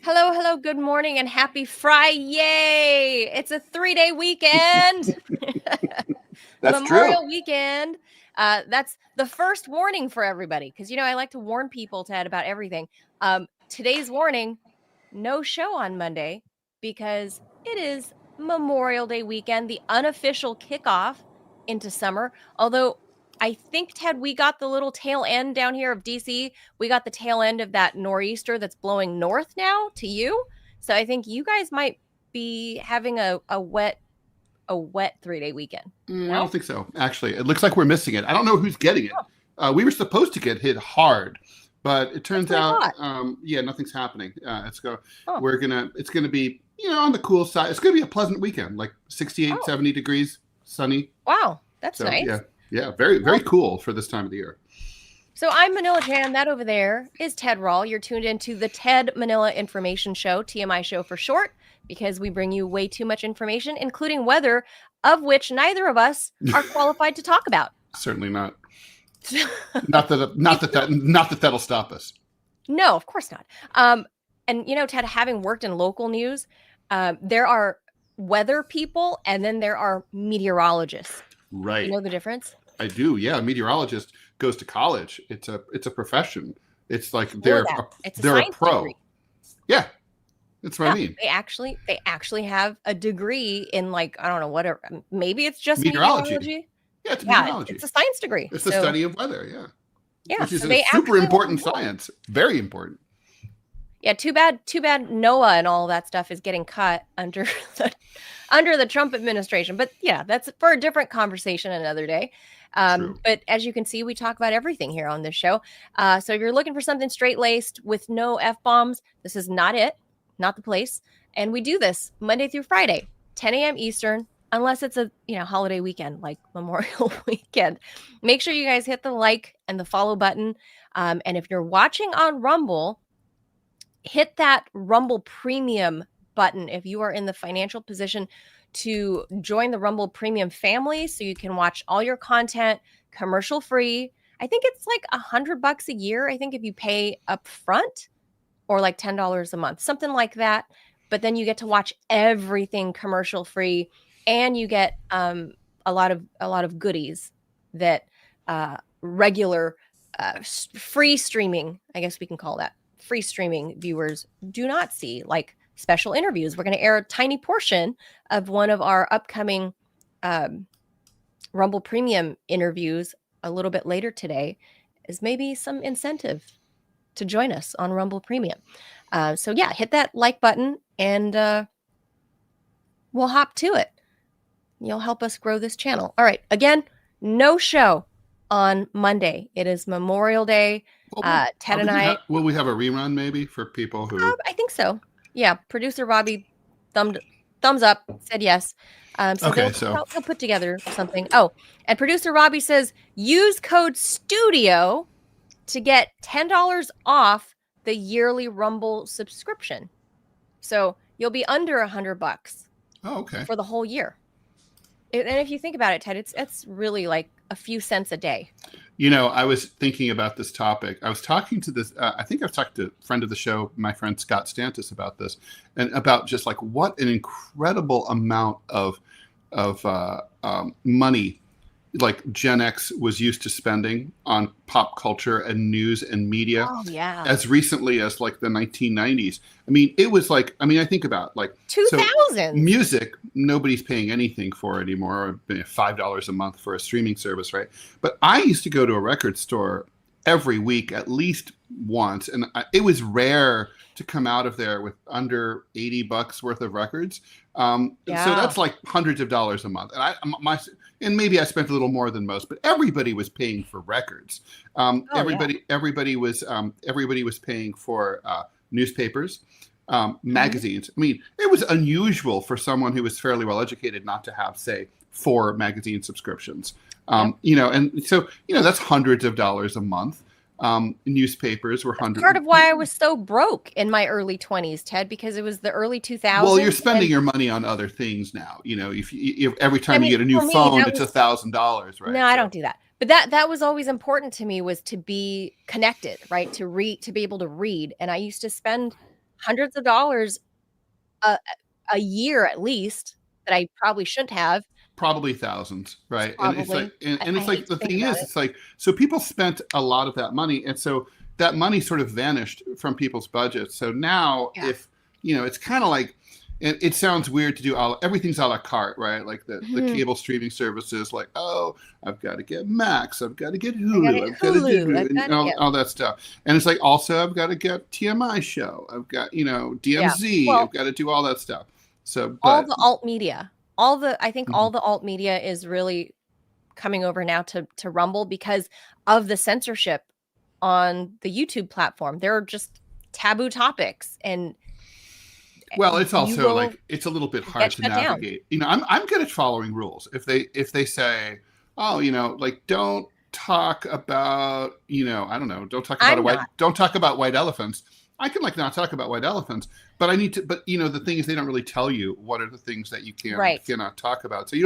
Hello, good morning, and happy Friday. It's a 3-day weekend. That's Memorial true. weekend. That's the first warning for everybody, because, I like to warn people, Ted, about everything. Today's warning, no show on Monday, because it is Memorial Day weekend, the unofficial kickoff into summer. Although I think, Ted, we got the little tail end down here of DC. We got the tail end of that nor'easter that's blowing north now to you. So I think you guys might be having a wet 3-day weekend. I don't think so. Actually, it looks like we're missing it. I don't know who's getting it. We were supposed to get hit hard, but it turns out, nothing's happening. It's gonna be, on the cool side. It's gonna be a pleasant weekend, like 68, 70 degrees, sunny. Wow, that's nice. Yeah, very, very cool for this time of the year. So I'm Manila Jan. That over there is Ted Rall. You're tuned into the Ted Manila Information Show, TMI Show for short, because we bring you way too much information, including weather, of which neither of us are qualified to talk about. Certainly not. not that that'll stop us. No, of course not. And Ted, having worked in local news, there are weather people, and then there are meteorologists. Right. You know the difference? I do. Yeah, a meteorologist goes to college. It's a profession. It's like they're a pro. Degree. Yeah. That's what I mean. They actually have a degree in, like, I don't know, whatever. Maybe it's just meteorology. Yeah, it's meteorology. It's a science degree. It's the study of weather, yeah. Yeah. Which is a super important science. Very important. Yeah, too bad NOAA and all that stuff is getting cut under the Trump administration. But yeah, that's for a different conversation another day. But as you can see, we talk about everything here on this show. So if you're looking for something straight-laced with no F-bombs, this is not it, not the place. And we do this Monday through Friday, 10 a.m. Eastern, unless it's a holiday weekend like Memorial weekend. Make sure you guys hit the like and the follow button. And if you're watching on Rumble, hit that Rumble Premium button if you are in the financial position to join the Rumble Premium family, so you can watch all your content commercial free. I think it's like $100 a year. I think if you pay up front, or like $10 a month, something like that. But then you get to watch everything commercial free, and you get a lot of goodies that regular free streaming, I guess we can call that, free streaming viewers do not see, like special interviews. We're going to air a tiny portion of one of our upcoming Rumble Premium interviews a little bit later today, is maybe some incentive to join us on Rumble Premium. So yeah, hit that like button and we'll hop to it. You'll help us grow this channel. All right. Again, no show on Monday. It is Memorial Day. Ted and I. Will we have a rerun maybe for people who? I think so. Yeah. Producer Robbie thumbs up, said yes. So okay, he'll put together something. Oh, and producer Robbie says use code STUDIO to get $10 off the yearly Rumble subscription. So you'll be under $100. Oh, okay. For the whole year. And if you think about it, Ted, it's really like a few cents a day. You know, I was thinking about this topic. I was talking to this, I think I've talked to a friend of the show, my friend Scott Stantis, about this, and about just like what an incredible amount of money like Gen X was used to spending on pop culture and news and media as recently as like the 1990s. I mean, it was like, I mean, I think about like 2000 so music, nobody's paying anything for anymore, $5 a month for a streaming service, right? But I used to go to a record store every week at least once, and it was rare to come out of there with under $80 worth of records. So that's like hundreds of dollars a month. And and maybe I spent a little more than most, but everybody was paying for records. Everybody was paying for newspapers, magazines. I mean, it was unusual for someone who was fairly well educated not to have, say, 4 magazine subscriptions. You know, and so, you know, that's hundreds of dollars a month. Newspapers were hundreds. Part of why I was so broke in my early 20s, Ted, because it was the early 2000s. Well, you're spending your money on other things now. You know, if every time you get a new phone, it's $1,000, right? No, I don't do that. But that was always important to me, was to be connected, right? To read, to be able to read. And I used to spend hundreds of dollars a year at least that I probably shouldn't have. Probably thousands, right? Probably. And it's like the thing is, it's like, so people spent a lot of that money, and so that money sort of vanished from people's budgets. So now, if you know, it's kind of like, it sounds weird to do everything's a la carte, right? Like the cable streaming services, like, oh, I've got to get Max, I've got to get Hulu, I've got to do all that stuff, and it's like, also I've got to get TMI Show, I've got, you know, DMZ, I've got to do all that stuff. So all the alt media. I think all the alt media is really coming over now to Rumble because of the censorship on the YouTube platform. There are just taboo topics, and well, it's also like, it's a little bit hard to navigate. You know, I'm good at following rules. If they say, oh, you know, like, don't talk about, you know, I don't know, don't talk about white elephants. I can like not talk about white elephants, but I need to. But you know, the thing is, they don't really tell you what are the things that you cannot talk about. So you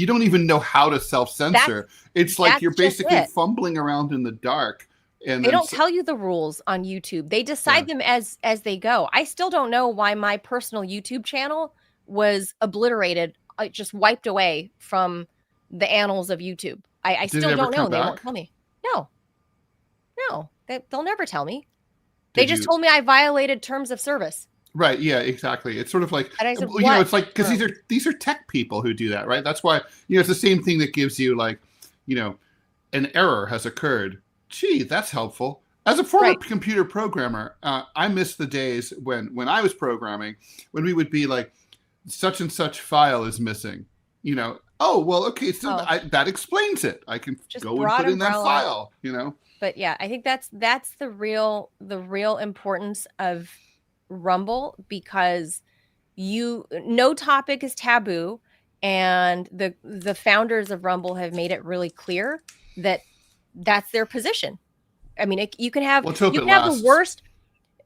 don't even know how to self-censor. It's like you're basically fumbling around in the dark. And they don't tell you the rules on YouTube. They decide them as they go. I still don't know why my personal YouTube channel was obliterated, just wiped away from the annals of YouTube. I still don't know. They won't tell me. No, they'll never tell me. They just told me I violated terms of service. Right. Yeah, exactly. It's sort of like, said, you know, it's like, because these are tech people who do that, right? That's why, you know, it's the same thing that gives you like, you know, an error has occurred. Gee, that's helpful. As a former computer programmer, I miss the days when I was programming, when we would be like, such and such file is missing, you know. Oh, well, okay, so that explains it. I can just go and put in that file, you know. But yeah, I think that's the real importance of Rumble, because no topic is taboo, and the founders of Rumble have made it really clear that that's their position. I mean, you can have the worst.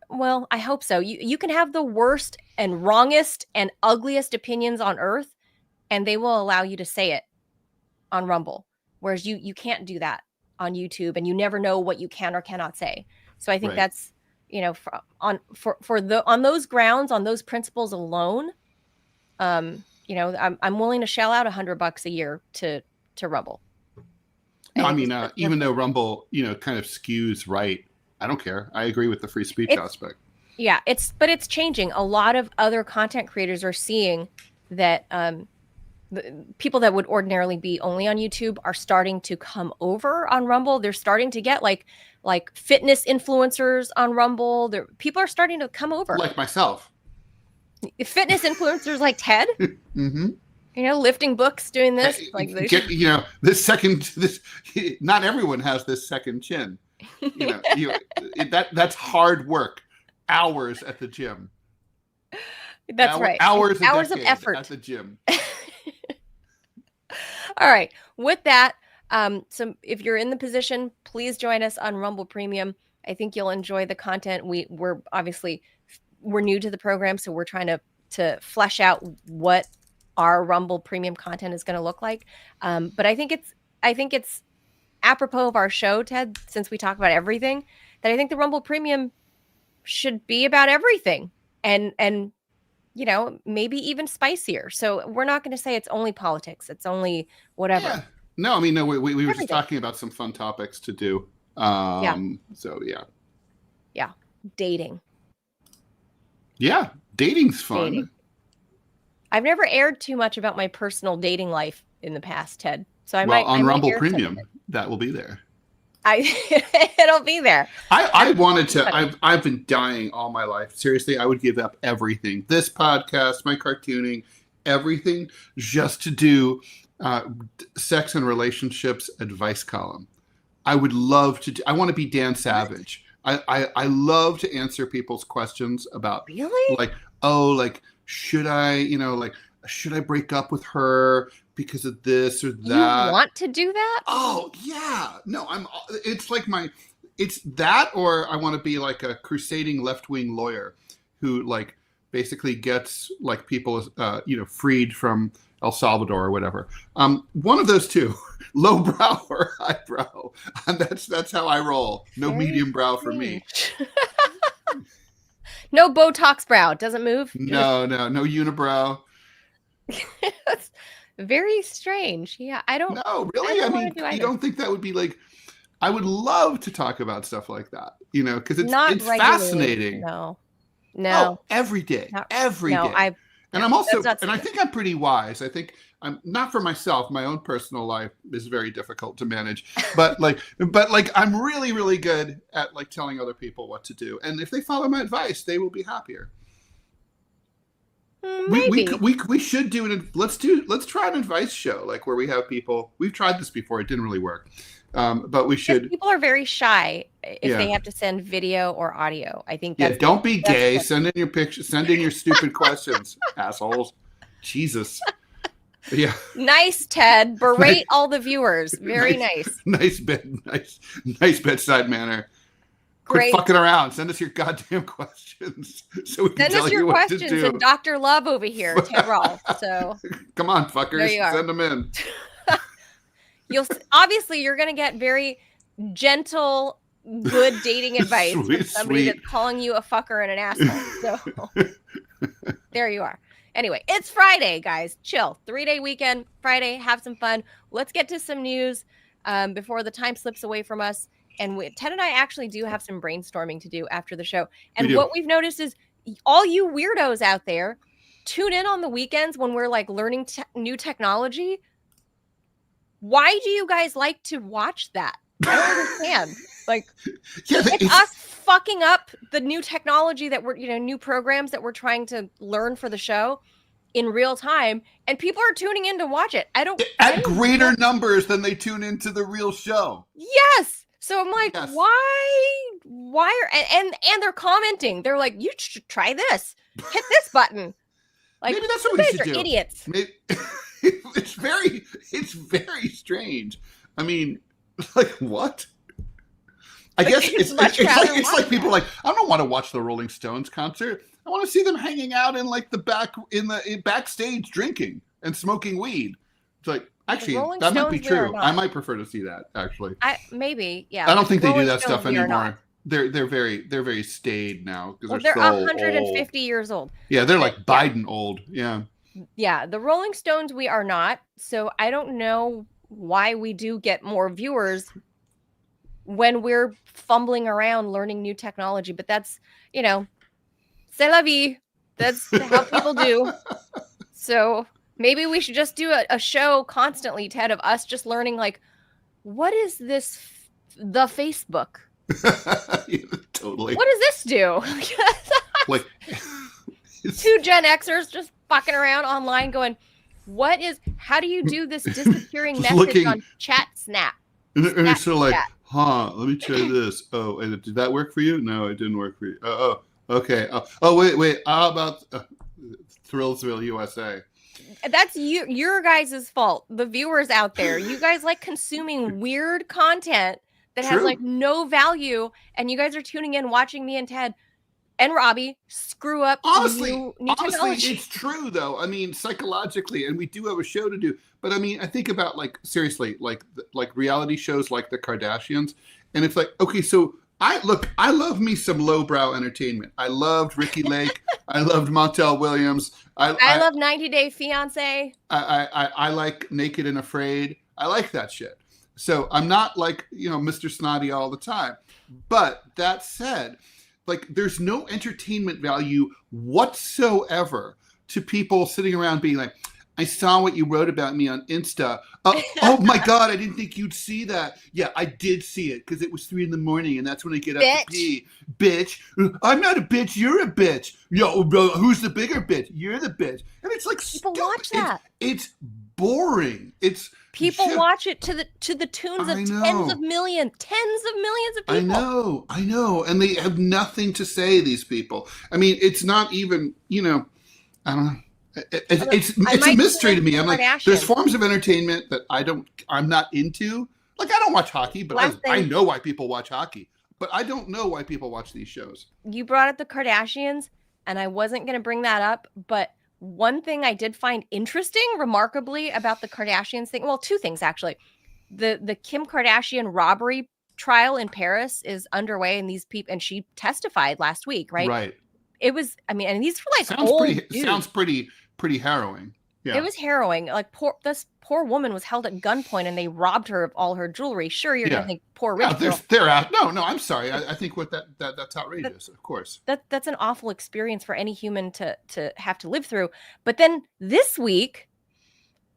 Well, I hope so. You can have the worst and wrongest and ugliest opinions on earth, and they will allow you to say it on Rumble, whereas you can't do that on YouTube, and you never know what you can or cannot say. So I think that's, you know, on those grounds, on those principles alone, you know, I'm willing to shell out $100 a year to Rumble. No, I mean, even though Rumble, you know, kind of skews right, I don't care. I agree with the free speech aspect. Yeah, but it's changing. A lot of other content creators are seeing that the people that would ordinarily be only on YouTube are starting to come over on Rumble. They're starting to get like fitness influencers on Rumble. People are starting to come over. Like myself. Fitness influencers like Ted. Mm-hmm. You know, lifting books, doing this. You know, not everyone has this second chin. You know, that's hard work. Hours at the gym. That's right. Hours of effort at the gym. All right. With that, so if you're in the position, please join us on Rumble Premium. I think you'll enjoy the content. We're new to the program, so we're trying to flesh out what our Rumble Premium content is going to look like. But I think it's apropos of our show, Ted, since we talk about everything, that I think the Rumble Premium should be about everything, and you know, maybe even spicier. So we're not going to say it's only politics. It's only whatever. Yeah. No, I mean, no, we were just talking about some fun topics to do. So yeah. Yeah. Dating. Yeah. Dating's fun. Dating. I've never aired too much about my personal dating life in the past, Ted. So on Rumble Premium, that will be there. It'll be there. I wanted to. I've been dying all my life. Seriously, I would give up everything. This podcast, my cartooning, everything, just to do sex and relationships advice column. I would love to. I want to be Dan Savage. I love to answer people's questions about should I break up with her because of this or that? You want to do that? Oh yeah. No, it's that, or I want to be like a crusading left-wing lawyer who like basically gets like people, freed from El Salvador or whatever. One of those two, low brow or high brow. And that's how I roll. No medium brow for me. No Botox brow. It doesn't move. No unibrow. That's very strange. Yeah, I don't. No, really. I mean, you don't think that would be like? I would love to talk about stuff like that. You know, because it's fascinating. No. Oh, every day. Every day. And I'm also, and I think I'm pretty wise. I think I'm not for myself. My own personal life is very difficult to manage, but I'm really, really good at like telling other people what to do. And if they follow my advice, they will be happier. Maybe. We should do it. Let's try an advice show, like where we have people. We've tried this before. It didn't really work. But we should. People are very shy if they have to send video or audio. I think that's don't be gay. Send in your pictures. Send in your stupid questions, assholes. Jesus. Yeah. Nice, Ted. Berate all the viewers. Very nice. Nice bedside manner. Great. Quit fucking around. Send us your goddamn questions so we can tell you what to do. Send us your questions and Dr. Love over here, Ted Rall. So come on, fuckers. Send them in. You're going to get very gentle, good dating advice from somebody that's calling you a fucker and an asshole. So there you are. Anyway, it's Friday, guys. Chill. 3-day weekend. Friday. Have some fun. Let's get to some news before the time slips away from us. And Ted and I actually do have some brainstorming to do after the show. And what we've noticed is all you weirdos out there tune in on the weekends when we're like learning new technology. Why do you guys like to watch that? I don't understand. Like, it's us fucking up the new technology that we're, new programs that we're trying to learn for the show in real time, and people are tuning in to watch it. At greater numbers than they tune into the real show. Yes. So I'm like, why and they're commenting. They're like, you should try this. Hit this button. Like, maybe that's what we should do. Idiots. Maybe, it's very strange. I mean, like what? I guess it's like people are like, I don't want to watch the Rolling Stones concert. I want to see them hanging out in like the backstage drinking and smoking weed. It's like, Actually, that might be true. I might prefer to see that, actually. Maybe, yeah. I don't think they do that stuff anymore. They're very staid now because they're 150 years old. Yeah, they're like Biden old. Yeah. Yeah, the Rolling Stones, we are not. So I don't know why we do get more viewers when we're fumbling around learning new technology. But that's, c'est la vie. That's how people do. So maybe we should just do a show constantly, Ted, of us just learning, like, what is this, the Facebook? Yeah, totally. What does this do? Like, two Gen Xers just fucking around online going, how do you do this disappearing message on chat snap? And it's sort of like, let me try this. Oh, and did that work for you? No, it didn't work for you. Oh, okay. Wait. How about Thrillsville, USA? That's your guys' fault. The viewers out there, you guys like consuming weird content that has like no value, and you guys are tuning in, watching me and Ted and Robbie screw up. Honestly, new technology. It's true though. I mean, psychologically, and we do have a show to do. But I mean, I think about, like, seriously, like reality shows like the Kardashians, and it's like, okay, so I love me some lowbrow entertainment. I loved Ricky Lake. I loved Montel Williams. I love 90 Day Fiance. I like Naked and Afraid. I like that shit. So I'm not like, Mr. Snotty all the time. But that said, like, there's no entertainment value whatsoever to people sitting around being like, I saw what you wrote about me on Insta. Oh my God, I didn't think you'd see that. Yeah, I did see it because it was 3 a.m. and that's when I get up to pee. Bitch. I'm not a bitch. You're a bitch. Yo, bro, who's the bigger bitch? You're the bitch. And it's like, people watch that. It's boring. People watch it to the tunes of tens of millions of people. I know. And they have nothing to say, these people. I mean, it's not even, I don't know. It's a mystery to me. I'm like, there's forms of entertainment that I'm not into. Like, I don't watch hockey, but I know why people watch hockey. But I don't know why people watch these shows. You brought up the Kardashians, and I wasn't going to bring that up, but one thing I did find interesting, remarkably, about the Kardashians thing, well, two things, actually. The Kim Kardashian robbery trial in Paris is underway, and these people, and she testified last week, right? Right. It was, I mean, and these were like old dudes. Sounds pretty harrowing. Yeah. It was harrowing. Like, this poor woman was held at gunpoint, and they robbed her of all her jewelry. Sure, you're gonna think poor rich girl. They're out. No, I'm sorry. I think that's outrageous. Of course. That's an awful experience for any human to have to live through. But then this week,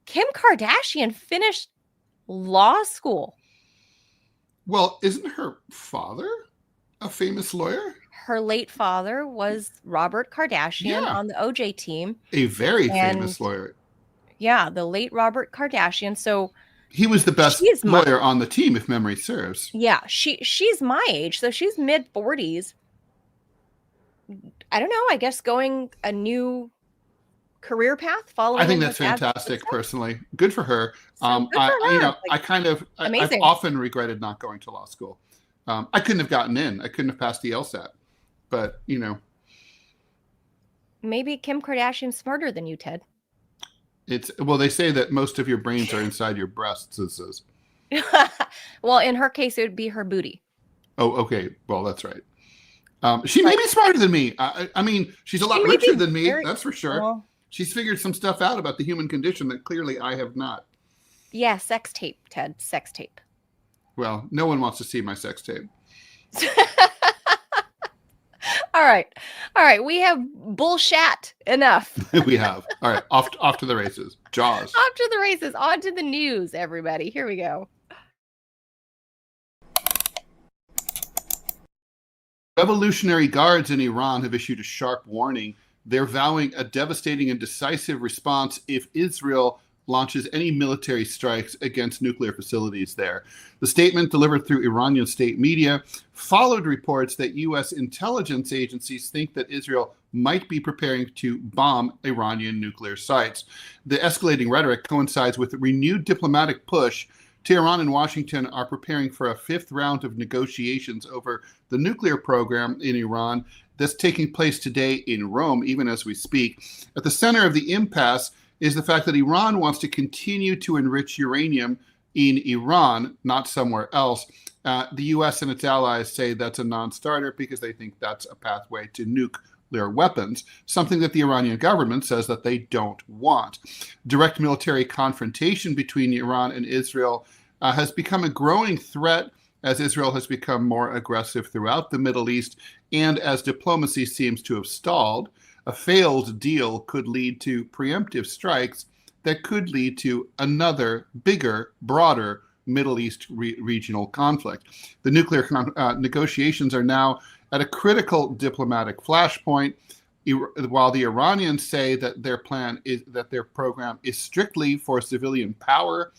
Kim Kardashian finished law school. Well, isn't her father a famous lawyer? Her late father was Robert Kardashian on the OJ team. A very famous lawyer. Yeah, the late Robert Kardashian. So he was the best lawyer on the team, if memory serves. Yeah, she's my age, so she's mid-40s. I don't know, I guess going a new career path following. I think that's fantastic, personally. Good for her. So good for her. I've often regretted not going to law school. I couldn't have gotten in. I couldn't have passed the LSAT. But, maybe Kim Kardashian's smarter than you, Ted. They say that most of your brains are inside your breasts, it says. Well, in her case, it would be her booty. Oh, okay. Well, that's right. She may be smarter than me. I mean, she's a lot richer than me. That's for sure. Well, she's figured some stuff out about the human condition that clearly I have not. Yeah, sex tape, Ted. Sex tape. Well, no one wants to see my sex tape. All right. We have bullshat enough. We have. All right. Off to the races. Jaws. Off to the races. On to the news, everybody. Here we go. Revolutionary Guards in Iran have issued a sharp warning. They're vowing a devastating and decisive response if Israel launches any military strikes against nuclear facilities there. The statement, delivered through Iranian state media, followed reports that U.S. intelligence agencies think that Israel might be preparing to bomb Iranian nuclear sites. The escalating rhetoric coincides with a renewed diplomatic push. Tehran and Washington are preparing for a fifth round of negotiations over the nuclear program in Iran that's taking place today in Rome, even as we speak. At the center of the impasse is the fact that Iran wants to continue to enrich uranium in Iran, not somewhere else. The U.S. and its allies say that's a non-starter because they think that's a pathway to nuclear weapons, something that the Iranian government says that they don't want. Direct military confrontation between Iran and Israel has become a growing threat as Israel has become more aggressive throughout the Middle East and as diplomacy seems to have stalled. A failed deal could lead to preemptive strikes that could lead to another bigger, broader Middle East regional conflict. The nuclear negotiations are now at a critical diplomatic flashpoint, while the Iranians say that their program is strictly for civilian power.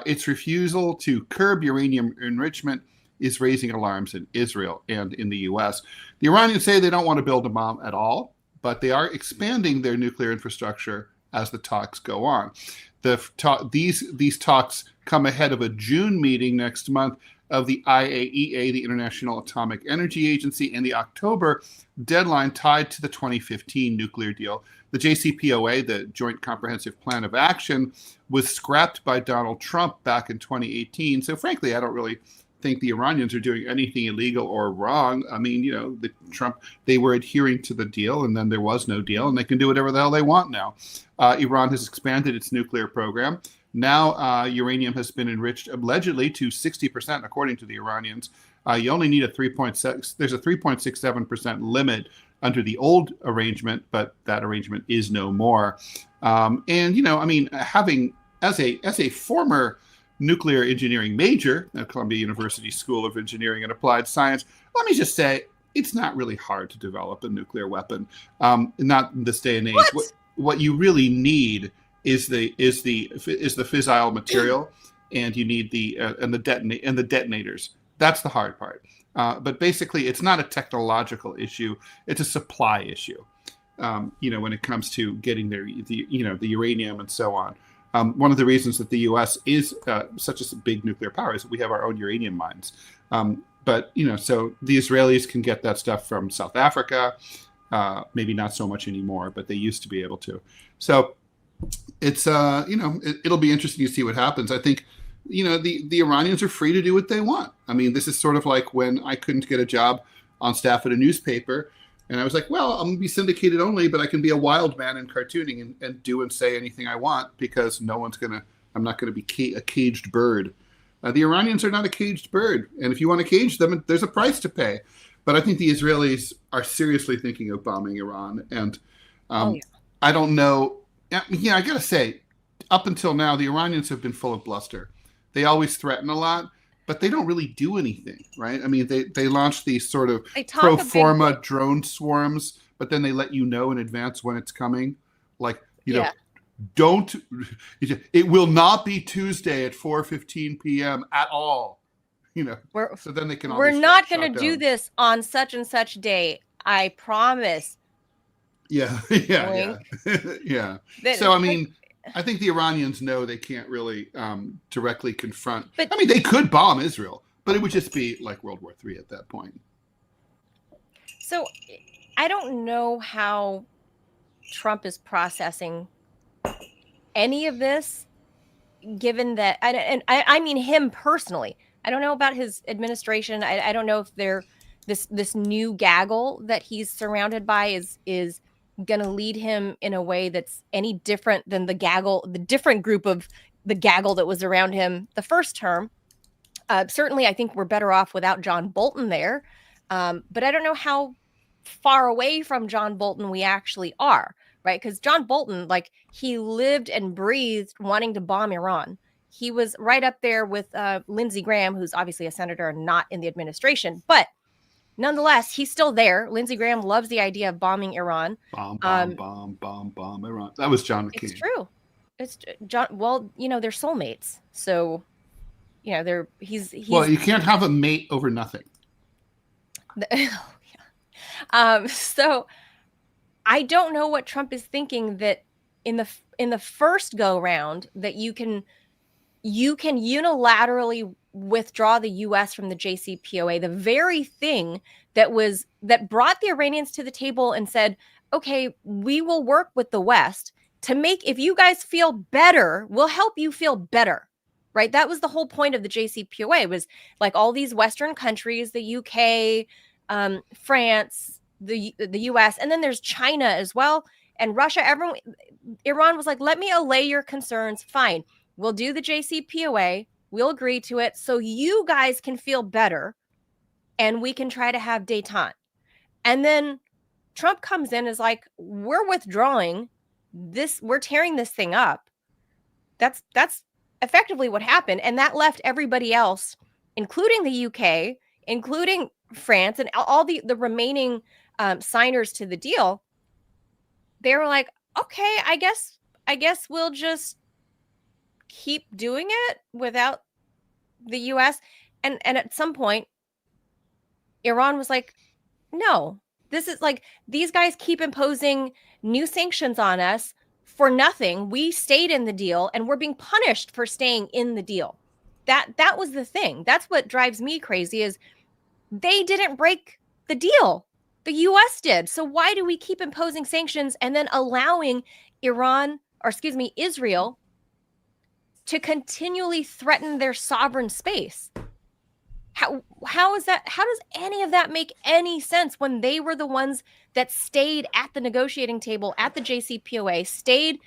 Its refusal to curb uranium enrichment is raising alarms in Israel and in the U.S. The Iranians say they don't want to build a bomb at all, but they are expanding their nuclear infrastructure as the talks go on. These talks come ahead of a June meeting next month of the IAEA, the International Atomic Energy Agency, and the October deadline tied to the 2015 nuclear deal. The JCPOA, the Joint Comprehensive Plan of Action, was scrapped by Donald Trump back in 2018. So frankly, I don't really think the Iranians are doing anything illegal or wrong. I mean, they were adhering to the deal, and then there was no deal, and they can do whatever the hell they want now. Iran has expanded its nuclear program. Now, uranium has been enriched allegedly to 60%, according to the Iranians. You only need there's a 3.67% limit under the old arrangement, but that arrangement is no more. Having as a former nuclear engineering major at Columbia University School of Engineering and Applied Science, let me just say it's not really hard to develop a nuclear weapon. Not in this day and age. What you really need is the fissile material, and you need the detonators. That's the hard part. But basically, it's not a technological issue; it's a supply issue. When it comes to getting the uranium and so on. One of the reasons that the U.S. is such a big nuclear power is that we have our own uranium mines. So the Israelis can get that stuff from South Africa. Maybe not so much anymore, but they used to be able to. So it's it'll be interesting to see what happens. I think the Iranians are free to do what they want. I mean, this is sort of like when I couldn't get a job on staff at a newspaper, and I was like, well, I'm going to be syndicated only, but I can be a wild man in cartooning and do and say anything I want because I'm not going to be a caged bird. The Iranians are not a caged bird, and if you want to cage them, there's a price to pay. But I think the Israelis are seriously thinking of bombing Iran, and I don't know. Yeah, I gotta say, up until now, the Iranians have been full of bluster. They always threaten a lot, but they don't really do anything, right? I mean, they launch these sort of pro forma drone swarms, but then they let you know in advance when it's coming. Like, don't. It will not be Tuesday at 4:15 p.m. at all. So then they can. We're not going to do this on such and such day. I promise. Yeah. So, I mean, I think the Iranians know they can't really directly confront. But, I mean, they could bomb Israel, but it would just be like World War III at that point. So I don't know how Trump is processing any of this, given that, I mean him personally. I don't know about his administration. I don't know if this new gaggle that he's surrounded by is going to lead him in a way that's any different than the different group of the gaggle that was around him the first term. Certainly, I think we're better off without John Bolton there. But I don't know how far away from John Bolton we actually are, right? Because John Bolton, he lived and breathed wanting to bomb Iran. He was right up there with Lindsey Graham, who's obviously a senator and not in the administration, but nonetheless, he's still there. Lindsey Graham loves the idea of bombing Iran. Bomb Iran. That was John McCain. It's true. It's John. Well, they're soulmates. So, he's. Well, you can't have a mate over nothing. So, I don't know what Trump is thinking that in the first go round that you can unilaterally withdraw the U.S. from the JCPOA, the very thing that brought the Iranians to the table and said, okay, we will work with the West if you guys feel better, we'll help you feel better. Right? That was the whole point of the JCPOA, was like all these Western countries, the UK, France, the US, and then there's China as well, and Russia. Everyone, Iran was like, let me allay your concerns. Fine. We'll do the JCPOA. We'll agree to it so you guys can feel better and we can try to have détente. And then Trump comes in, is like, we're withdrawing this. We're tearing this thing up. That's effectively what happened. And that left everybody else, including the UK, including France, and all the remaining signers to the deal. They were like, okay, I guess we'll just keep doing it without the US. And at some point, Iran was like, no, this is like, these guys keep imposing new sanctions on us for nothing. We stayed in the deal and we're being punished for staying in the deal. That was the thing. That's what drives me crazy, is they didn't break the deal. The US did. So why do we keep imposing sanctions and then allowing Israel to continually threaten their sovereign space? How is that? How does any of that make any sense when they were the ones that stayed at the negotiating table at the JCPOA, stayed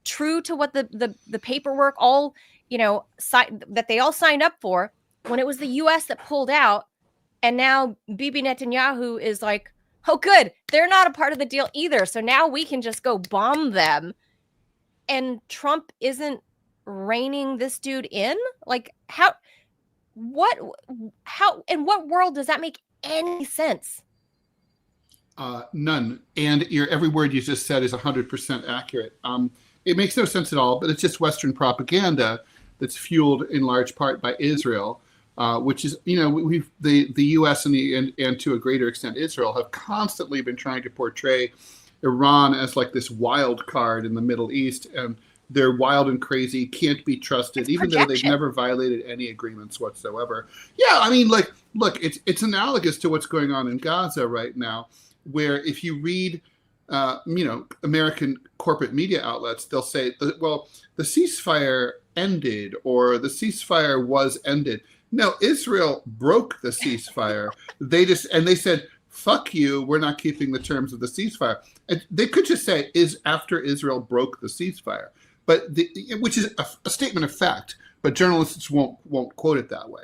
true to what the paperwork all, that they all signed up for, when it was the US that pulled out? And now Bibi Netanyahu is like, oh, good, they're not a part of the deal either. So now we can just go bomb them. And Trump isn't reining this dude in? Like, in what world does that make any sense? None. And every word you just said is 100% accurate. It makes no sense at all, but it's just Western propaganda that's fueled in large part by Israel, which is, the U.S. and to a greater extent Israel have constantly been trying to portray Iran as like this wild card in the Middle East, and they're wild and crazy, can't be trusted, even though they've never violated any agreements whatsoever. Yeah, I mean, like, look, it's analogous to what's going on in Gaza right now, where if you read, American corporate media outlets, they'll say, well, the ceasefire ended, or the ceasefire was ended. No, Israel broke the ceasefire. They said, fuck you, we're not keeping the terms of the ceasefire. And they could just say, is after Israel broke the ceasefire. But which is a statement of fact, but journalists won't quote it that way.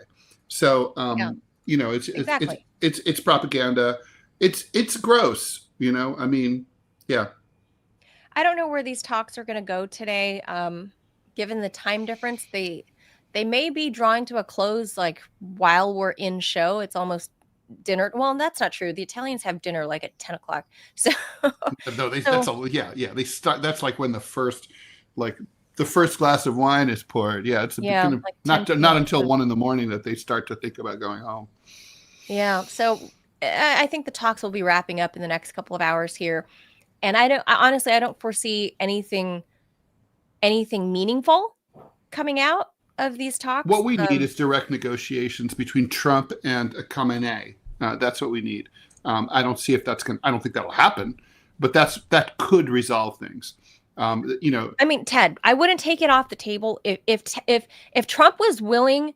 So it's propaganda. It's gross. I mean, yeah. I don't know where these talks are going to go today. Given the time difference, they may be drawing to a close like while we're in show. It's almost dinner. Well, that's not true. The Italians have dinner like at 10 o'clock. So no, they start. That's like when the first glass of wine is poured. Yeah, it's not until 1 a.m. that they start to think about going home. Yeah, so I think the talks will be wrapping up in the next couple of hours here, and I don't foresee anything meaningful coming out of these talks. What we need is direct negotiations between Trump and Khamenei. That's what we need. I don't see if that's I don't think that'll happen, but that could resolve things. I mean, Ted, I wouldn't take it off the table if Trump was willing.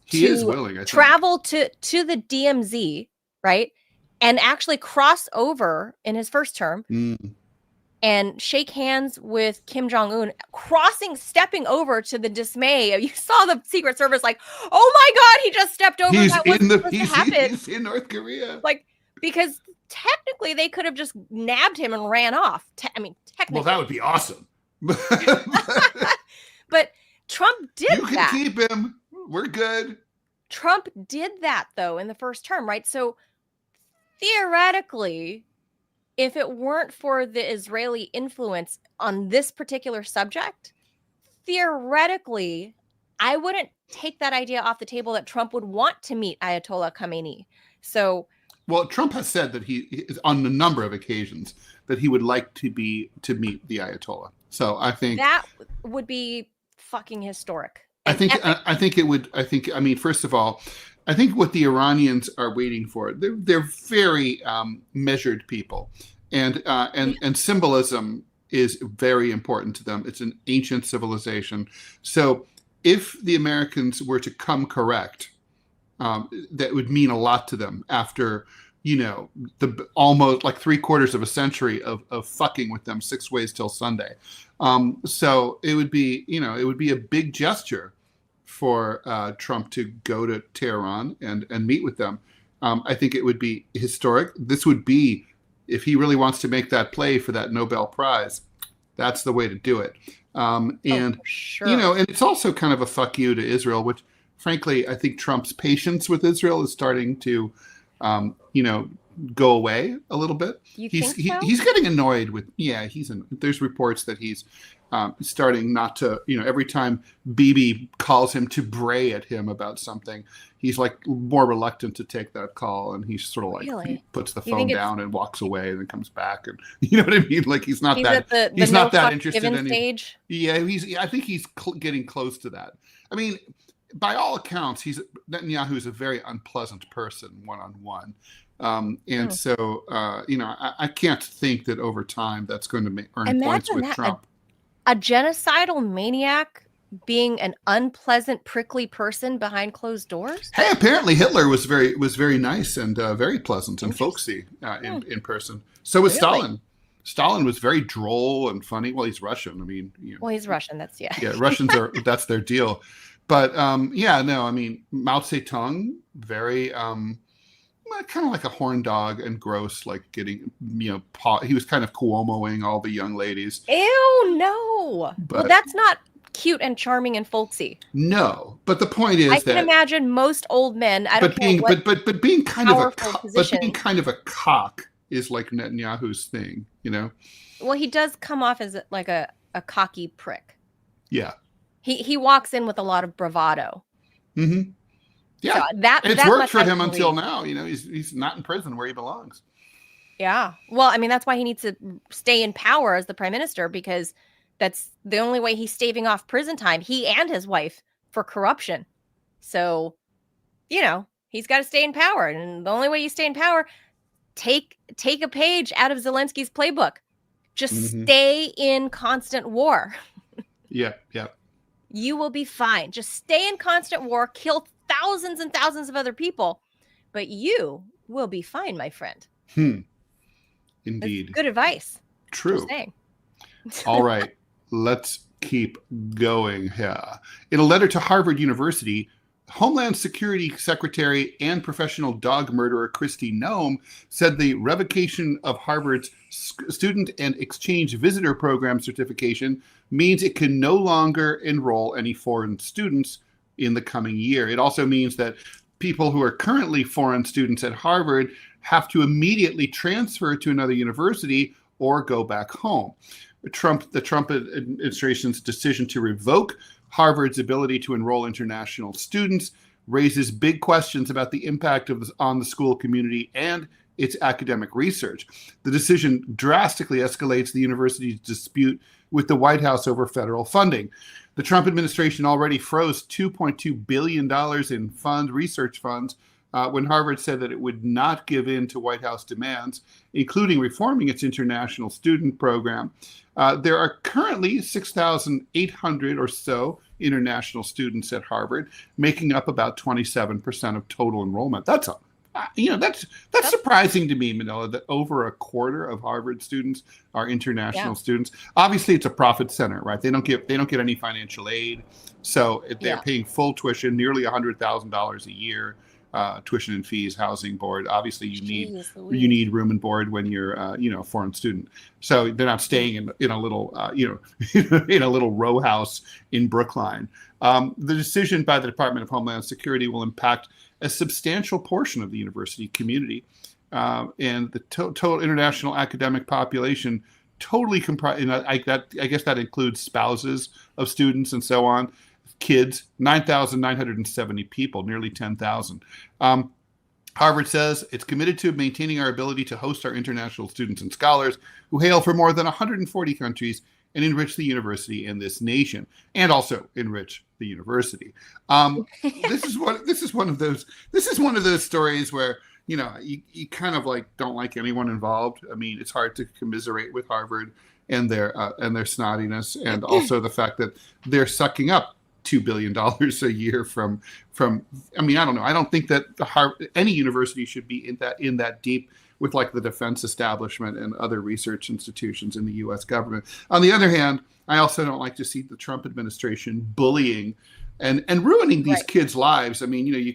He is willing. I think. Travel to the DMZ, right, and actually cross over in his first term and shake hands with Kim Jong-un, stepping over to the dismay. You saw the Secret Service like, oh my God, he just stepped over. He's in North Korea. Like, because technically they could have just nabbed him and ran off. Technically. Well, that would be awesome. But Trump did that. You can keep him. We're good. Trump did that, though, in the first term, right? So theoretically, if it weren't for the Israeli influence on this particular subject, theoretically, I wouldn't take that idea off the table that Trump would want to meet Ayatollah Khamenei. So, well, Trump has said that he, on a number of occasions, that he would like to meet the Ayatollah. So I think that would be fucking historic. I think it would. I mean, first of all, I think what the Iranians are waiting for, they're very measured people, and symbolism is very important to them. It's an ancient civilization. So if the Americans were to come correct, that would mean a lot to them after, the almost like 3/4 of a century of fucking with them 6 ways till Sunday. So it would be, it would be a big gesture for Trump to go to Tehran and meet with them. I think it would be historic. This would be, if he really wants to make that play for that Nobel Prize, that's the way to do it. And, sure. And it's also kind of a fuck you to Israel, which frankly, I think Trump's patience with Israel is starting to, go away a little bit. He's getting annoyed with, there's reports that he's starting not to, every time Bibi calls him to bray at him about something, he's like more reluctant to take that call, and he's sort of like he puts the phone down and walks away and then comes back, and you know what I mean? Like he's not that interested in stage. Yeah, I think he's getting close to that. I mean, by all accounts, Netanyahu is a very unpleasant person one-on-one. So, I can't think that over time that's going to earn points with Trump. A genocidal maniac being an unpleasant, prickly person behind closed doors? Hey, apparently Hitler was very nice and very pleasant and folksy in person. So was Stalin. Stalin was very droll and funny. Well, he's Russian. I mean, he's Russian. Yeah, Russians that's their deal. But Mao Zedong, very kind of like a horn dog and gross, like getting, he was kind of Cuomoing all the young ladies. Ew, no. Well, that's not cute and charming and folksy. No, but the point is I can imagine most old men. But being kind of a cock is like Netanyahu's thing, Well, he does come off as like a cocky prick. Yeah. He walks in with a lot of bravado. Mm-hmm. Yeah, so it's worked for him until now. He's not in prison where he belongs. Yeah. Well, I mean, that's why he needs to stay in power as the prime minister, because that's the only way he's staving off prison time, he and his wife, for corruption. So, he's got to stay in power. And the only way you stay in power, take a page out of Zelensky's playbook. Just stay in constant war. Yeah. You will be fine. Just stay in constant war, kill thousands and thousands of other people, but you will be fine, my friend. Indeed. That's good advice. True. All right. Let's keep going here. In a letter to Harvard University, Homeland Security Secretary and professional dog murderer Kristi Noem said the revocation of Harvard's Student and Exchange Visitor Program certification means it can no longer enroll any foreign students in the coming year. It also means that people who are currently foreign students at Harvard have to immediately transfer to another university or go back home. The Trump administration's decision to revoke Harvard's ability to enroll international students raises big questions about the impact on the school community and its academic research. The decision drastically escalates the university's dispute with the White House over federal funding. The Trump administration already froze $2.2 billion in research funds when Harvard said that it would not give in to White House demands, including reforming its international student program. There are currently 6,800 or so international students at Harvard, making up about 27% of total enrollment. That's surprising to me, Manila, that over a quarter of Harvard students are international students. Obviously, it's a profit center, right? They don't get any financial aid, so they're paying full tuition, nearly $100,000 a year. Tuition and fees, housing board. Obviously, you need room and board when you're a foreign student. So they're not staying in a little in a little row house in Brookline. The decision by the Department of Homeland Security will impact a substantial portion of the university community, and the total international academic population totally comprised. I guess that includes spouses of students and so on. Kids, 9,970 people, nearly 10,000. Harvard says it's committed to maintaining our ability to host our international students and scholars who hail from more than 140 countries and enrich the university and this nation, and also enrich the university. This is one of those stories where you kind of like don't like anyone involved. I mean, it's hard to commiserate with Harvard and their snottiness, and also the fact that they're sucking up $2 billion a year from. I mean, I don't know. I don't think that any university should be in that deep with like the defense establishment and other research institutions in the U.S. government. On the other hand, I also don't like to see the Trump administration bullying and ruining these kids' lives. I mean, you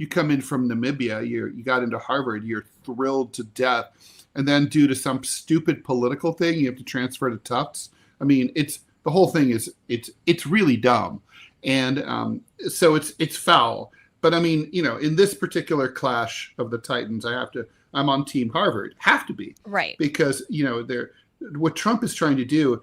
come in from Namibia, you got into Harvard, you're thrilled to death, and then due to some stupid political thing, you have to transfer to Tufts. I mean, the whole thing is it's really dumb, and so it's foul. But I mean, in this particular clash of the Titans, I'm on Team Harvard. Have to be. Right. Because, what Trump is trying to do,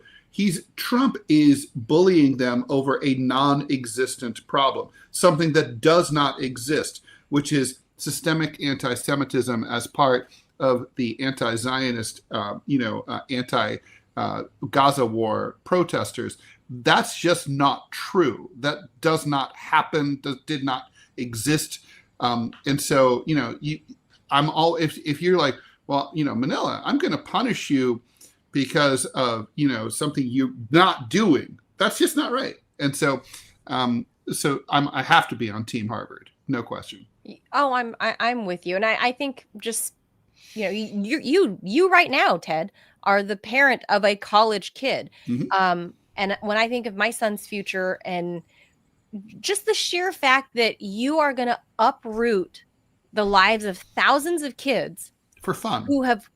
Trump is bullying them over a non-existent problem, something that does not exist, which is systemic anti-Semitism as part of the anti-Zionist, anti-Gaza war protesters. That's just not true. That does not happen, did not exist. And so, if you're like, well, Manila, I'm going to punish you because of, something you're not doing. That's just not right. And so, I have to be on Team Harvard. No question. Oh, I'm with you. And I think just, you right now, Ted, are the parent of a college kid. Mm-hmm. And when I think of my son's future and just the sheer fact that you are going to uproot the lives of thousands of kids for fun who have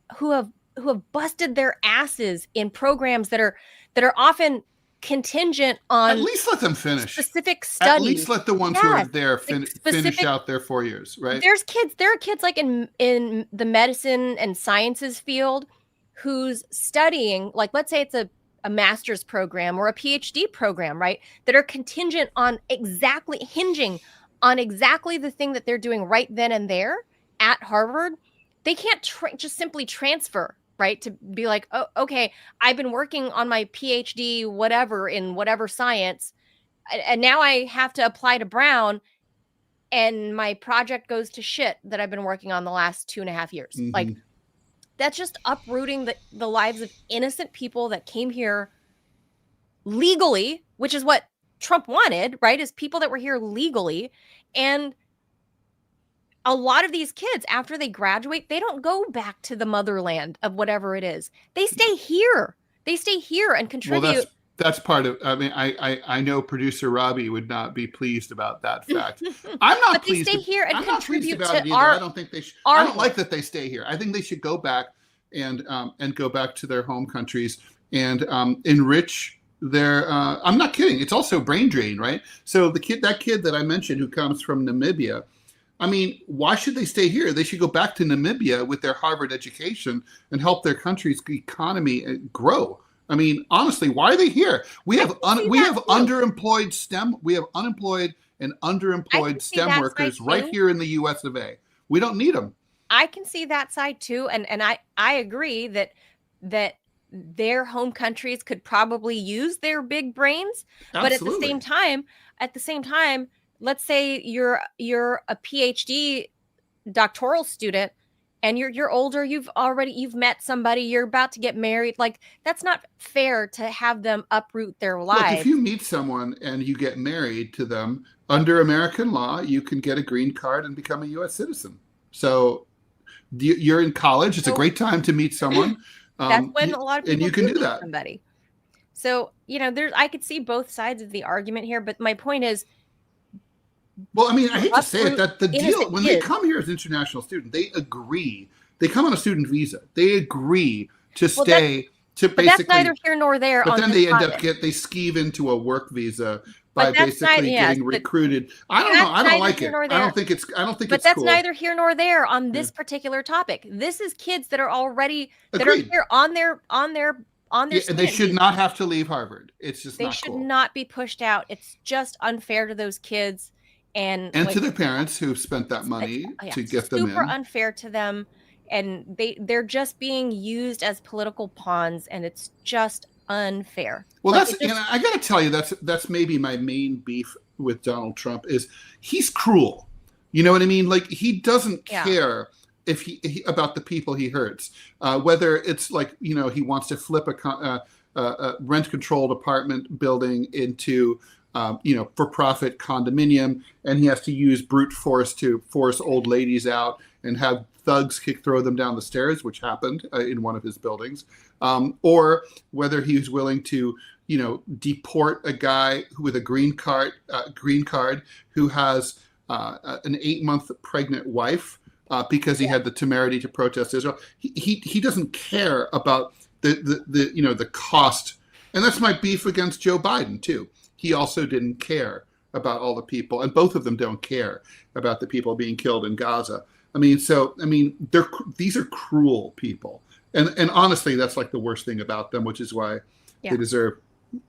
busted their asses in programs that are often contingent on, at least let them finish specific studies. At least let the ones who are there finish out their 4 years, right? There are kids like in the medicine and sciences field who's studying, like, let's say it's a master's program or a PhD program, right? That are contingent on hinging on exactly the thing that they're doing right then and there at Harvard. They can't just simply transfer, right? To be like, oh, okay, I've been working on my PhD, whatever, in whatever science, and now I have to apply to Brown, and my project goes to shit that I've been working on the last 2.5 years. Mm-hmm. Like, that's just uprooting the lives of innocent people that came here legally, which is what Trump wanted, right? Is people that were here legally. And a lot of these kids, after they graduate, they don't go back to the motherland of whatever it is. They stay here. They stay here and contribute. Well, that's part of, I mean, I know producer Robbie would not be pleased about that fact. I'm not but pleased. They stay here and contribute to I don't think they should. I don't like that they stay here. I think they should go back and go back to their home countries and enrich their, I'm not kidding. It's also brain drain, right? So that kid that I mentioned who comes from Namibia, I mean, why should they stay here? They should go back to Namibia with their Harvard education and help their country's economy grow. I mean, honestly, why are they here? We have underemployed STEM. We have unemployed and underemployed STEM workers right here in the US of A. We don't need them. I can see that side too, and I agree that their home countries could probably use their big brains. Absolutely. But at the same time, let's say you're a PhD doctoral student and you're older, you've met somebody, you're about to get married. Like, that's not fair to have them uproot their lives. Look, if you meet someone and you get married to them under American law, you can get a green card and become a U.S. citizen. So you're in college. It's a great time to meet someone. That's when a lot of people and you can do that. Somebody. So, I could see both sides of the argument here, but my point is, well, I mean, I hate to say it, that the deal, when they come here as international students, they agree. They come on a student visa. They agree to stay, to basically. But that's neither here nor there. But then they they skeeve into a work visa by basically getting recruited. I don't know. I don't like it. I don't think it's But that's cool. Neither here nor there on this particular topic. This is kids that are already, that are here on their and they should not have to leave Harvard. It's just they should not be pushed out. It's just unfair to those kids. And to their parents who've spent that money to get them in. Super unfair to them, and they're just being used as political pawns, and it's just unfair. Well, I got to tell you, that's maybe my main beef with Donald Trump is he's cruel. You know what I mean? Like, he doesn't care if he about the people he hurts, whether it's like, you know, he wants to flip a rent-controlled apartment building into, you know, for-profit condominium, and he has to use brute force to force old ladies out and have thugs throw them down the stairs, which happened in one of his buildings, or whether he's willing to, you know, deport a guy with a green card who has an 8-month pregnant wife because he had the temerity to protest Israel. He doesn't care about the you know, the cost, and that's my beef against Joe Biden too. He also didn't care about all the people, and both of them don't care about the people being killed in Gaza. I mean, these are cruel people, and honestly, that's like the worst thing about them, which is why they deserve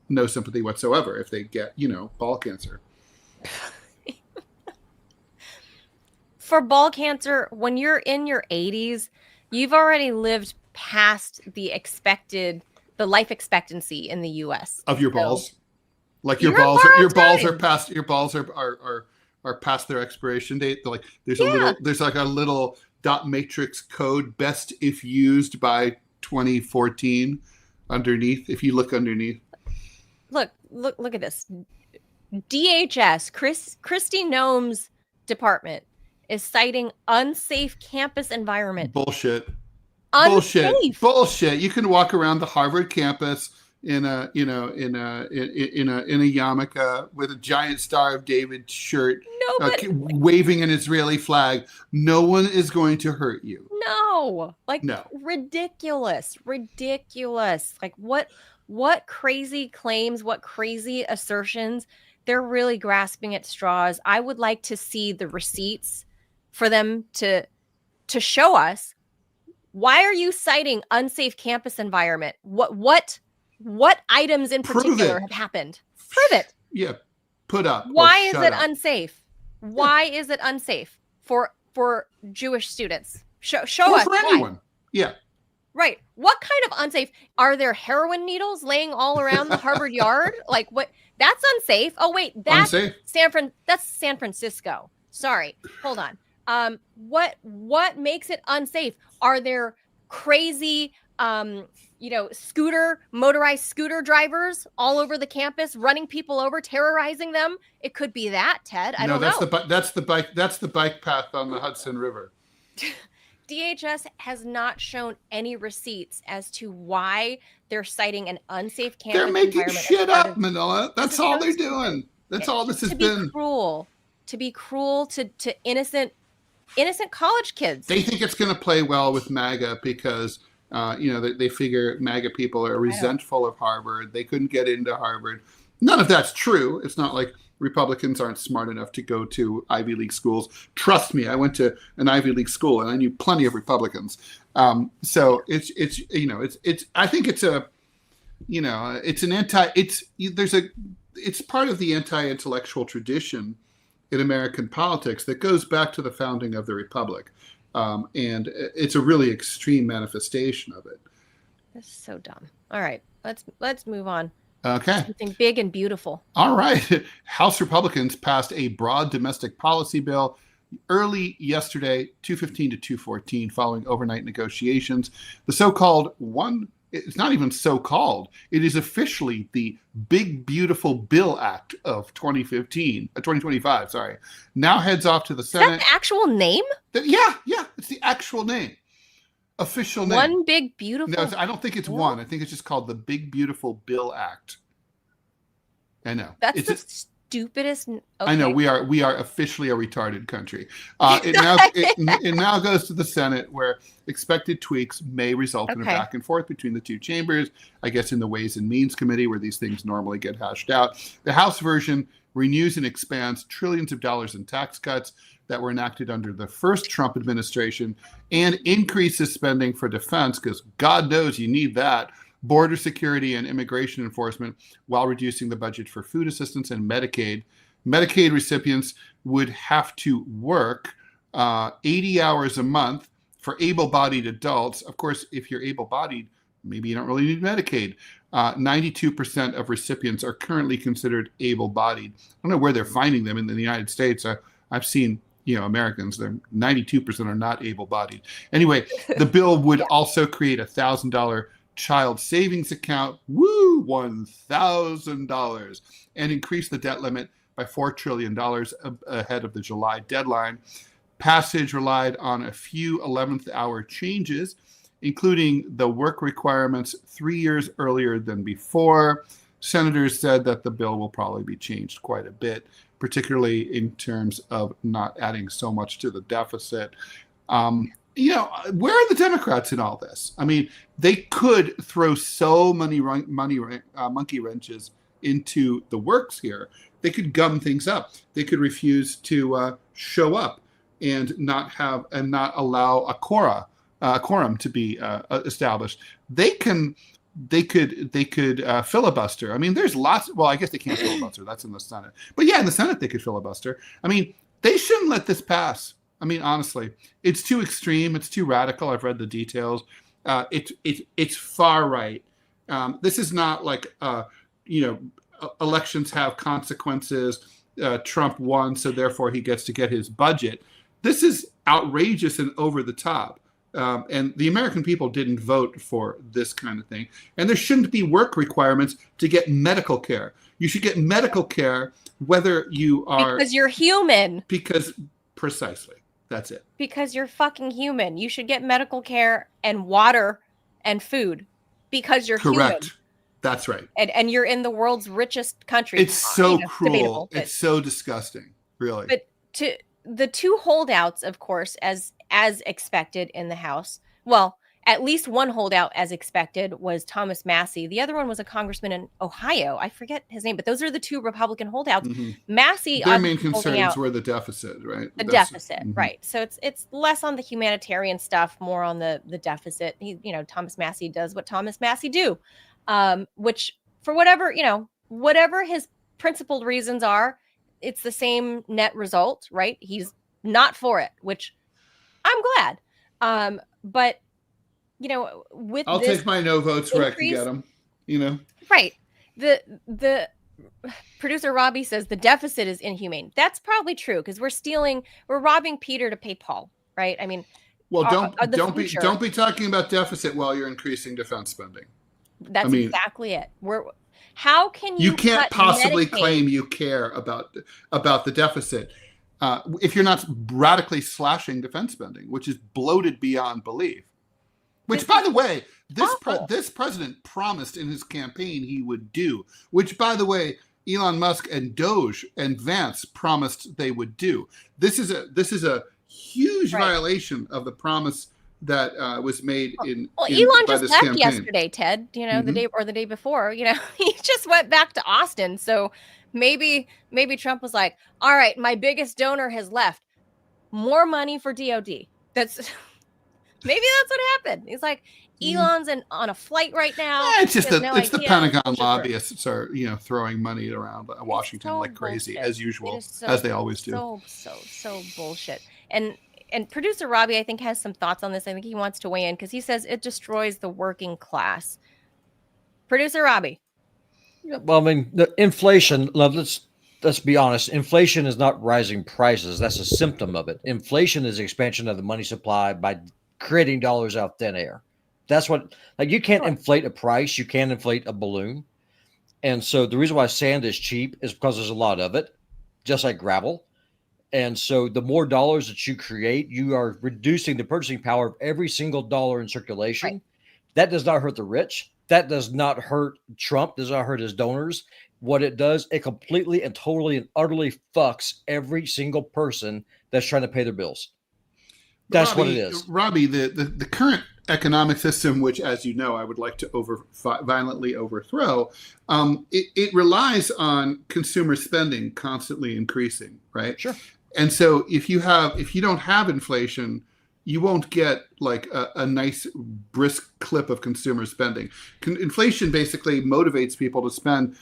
no sympathy whatsoever if they get, you know, ball cancer. For ball cancer, when you're in your 80s, you've already lived past the life expectancy in the U.S. of your balls. Like your balls are past their expiration date. Like there's like a little dot matrix code, best if used by 2014 underneath. If you look underneath. Look at this. DHS, Kristi Noem's department is citing unsafe campus environment. Bullshit. Unsafe. Bullshit. You can walk around the Harvard campus in a yarmulke with a giant Star of David shirt, waving an Israeli flag. No one is going to hurt you. No. Ridiculous. Like what crazy claims, what crazy assertions. They're really grasping at straws. I would like to see the receipts for them to show us, why are you citing unsafe campus environment? What items in particular have happened? Prove it. Yeah. Put up. Why is it unsafe? Why is it unsafe for Jewish students? Show us. For anyone. Why. Yeah. Right. What kind of unsafe? Are there heroin needles laying all around the Harvard yard? Like what? That's unsafe. Oh wait, that's unsafe. That's San Francisco. Sorry. Hold on. What makes it unsafe? Are there crazy motorized scooter drivers all over the campus, running people over, terrorizing them? It could be that, Ted. I don't know. That's the bike path on the Hudson River. DHS has not shown any receipts as to why they're citing an unsafe campus. They're making shit up, Manila. That's all they're doing. That's all this has been. To be cruel to innocent college kids. They think it's going to play well with MAGA because they figure MAGA people are resentful of Harvard. They couldn't get into Harvard. None of that's true. It's not like Republicans aren't smart enough to go to Ivy League schools. Trust me, I went to an Ivy League school and I knew plenty of Republicans. So I think it's part of the anti-intellectual tradition in American politics that goes back to the founding of the Republic. And it's a really extreme manifestation of it. That's so dumb. All right, let's move on. Okay. Something big and beautiful. All right. House Republicans passed a broad domestic policy bill early yesterday, 215 to 214, following overnight negotiations. The so-called it's not even so-called. It is officially the Big Beautiful Bill Act of 2025, sorry. Now heads off to the Senate. Is that the actual name? Yeah. It's the actual name. Official name. One Big Beautiful. No, I don't think it's one. I think it's just called the Big Beautiful Bill Act. I know. That's the stupidest. Okay. I know we are officially a retarded country. It now goes to the Senate, where expected tweaks may result in a back and forth between the two chambers. I guess in the Ways and Means Committee, where these things normally get hashed out. The House version renews and expands trillions of dollars in tax cuts that were enacted under the first Trump administration and increases spending for defense, because God knows you need that, border security and immigration enforcement, while reducing the budget for food assistance and Medicaid. Medicaid recipients would have to work 80 hours a month for able-bodied adults. Of course, if you're able-bodied, maybe you don't really need Medicaid. 92% of recipients are currently considered able-bodied. I don't know where they're finding them in the United States. I've seen Americans. They're 92% are not able-bodied. Anyway, the bill would also create a $1,000 child savings account, $1,000, and increase the debt limit by $4 trillion ahead of the July deadline. Passage relied on a few 11th hour changes, including the work requirements 3 years earlier than before. Senators said that the bill will probably be changed quite a bit, particularly in terms of not adding so much to the deficit. Where are the Democrats in all this? I mean, they could throw so many monkey wrenches into the works here. They could gum things up. They could refuse to show up and not allow a quorum to be established. They could filibuster. I mean, there's lots. Well, I guess they can't filibuster. That's in the Senate. But yeah, in the Senate they could filibuster. I mean, they shouldn't let this pass. I mean, honestly, it's too extreme. It's too radical. I've read the details. It's far right. This is not like elections have consequences. Trump won, so therefore he gets to get his budget. This is outrageous and over the top. And the American people didn't vote for this kind of thing. And there shouldn't be work requirements to get medical care. You should get medical care whether you are... Because you're human. Precisely. That's it. Because you're fucking human. You should get medical care and water and food because you're human. Correct. That's right. And you're in the world's richest country. It's so cruel. It's so disgusting, really. But to the two holdouts, of course, as expected in the House, well, at least one holdout as expected was Thomas Massie. The other one was a congressman in Ohio. I forget his name, but those are the two Republican holdouts. Mm-hmm. Massie, their main concerns were the deficit, right? The deficit, mm-hmm. Right. So it's less on the humanitarian stuff, more on the deficit. Thomas Massie does what Thomas Massie do, which for whatever his principled reasons are, it's the same net result, right? He's not for it, which I'm glad. But with I'll take my no votes where I can get them, Right. The producer Robbie says the deficit is inhumane. That's probably true because we're robbing Peter to pay Paul, right? I mean, well, don't be talking about deficit while you're increasing defense spending. That's exactly it. How can you can't possibly claim you care about the deficit if you're not radically slashing defense spending, which is bloated beyond belief. Which, by the way, this president promised in his campaign he would do. Which, by the way, Elon Musk and Doge and Vance promised they would do. This is a huge violation of the promise that was made in. Well, Elon just left yesterday, Ted. Mm-hmm. the day before. He just went back to Austin. So maybe Trump was like, "All right, my biggest donor has left. More money for DOD." Maybe that's what happened. He's like, Elon's on a flight right now. Yeah, the Pentagon lobbyists are throwing money around Washington like crazy as usual, as they always do. So bullshit. And producer Robbie, I think, has some thoughts on this. I think he wants to weigh in because he says it destroys the working class. Producer Robbie. Well, I mean, the inflation. Let's be honest. Inflation is not rising prices. That's a symptom of it. Inflation is expansion of the money supply by creating dollars out of thin air. That's what, you can't inflate a price. You can't inflate a balloon. And so the reason why sand is cheap is because there's a lot of it, just like gravel. And so the more dollars that you create, you are reducing the purchasing power of every single dollar in circulation. Right. That does not hurt the rich. That does not hurt Trump, does not hurt his donors. What it does, it completely and totally and utterly fucks every single person that's trying to pay their bills. That's what it is. Robbie, the current economic system, which, as you know, I would like to violently overthrow, it relies on consumer spending constantly increasing, right? Sure. And so if you don't have inflation, you won't get like a nice brisk clip of consumer spending. Inflation basically motivates people to spend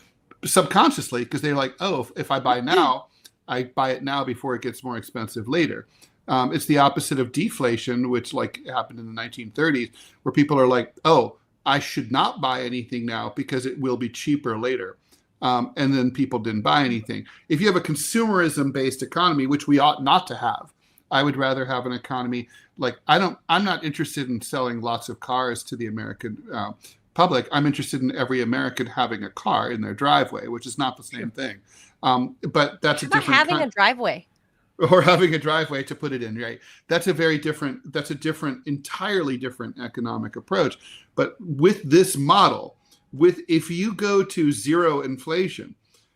subconsciously because they're like, oh, if I buy now, I buy it now before it gets more expensive later. It's the opposite of deflation, which happened in the 1930s, where people are like, oh, I should not buy anything now because it will be cheaper later. and then people didn't buy anything. If you have a consumerism-based economy, which we ought not to have, I would rather have an economy like I'm not interested in selling lots of cars to the American public. I'm interested in every American having a car in their driveway, which is not the same thing. But that's a different having a driveway. Or having a driveway to put it in, right? That's a entirely different economic approach. But with this model, if you go to zero inflation,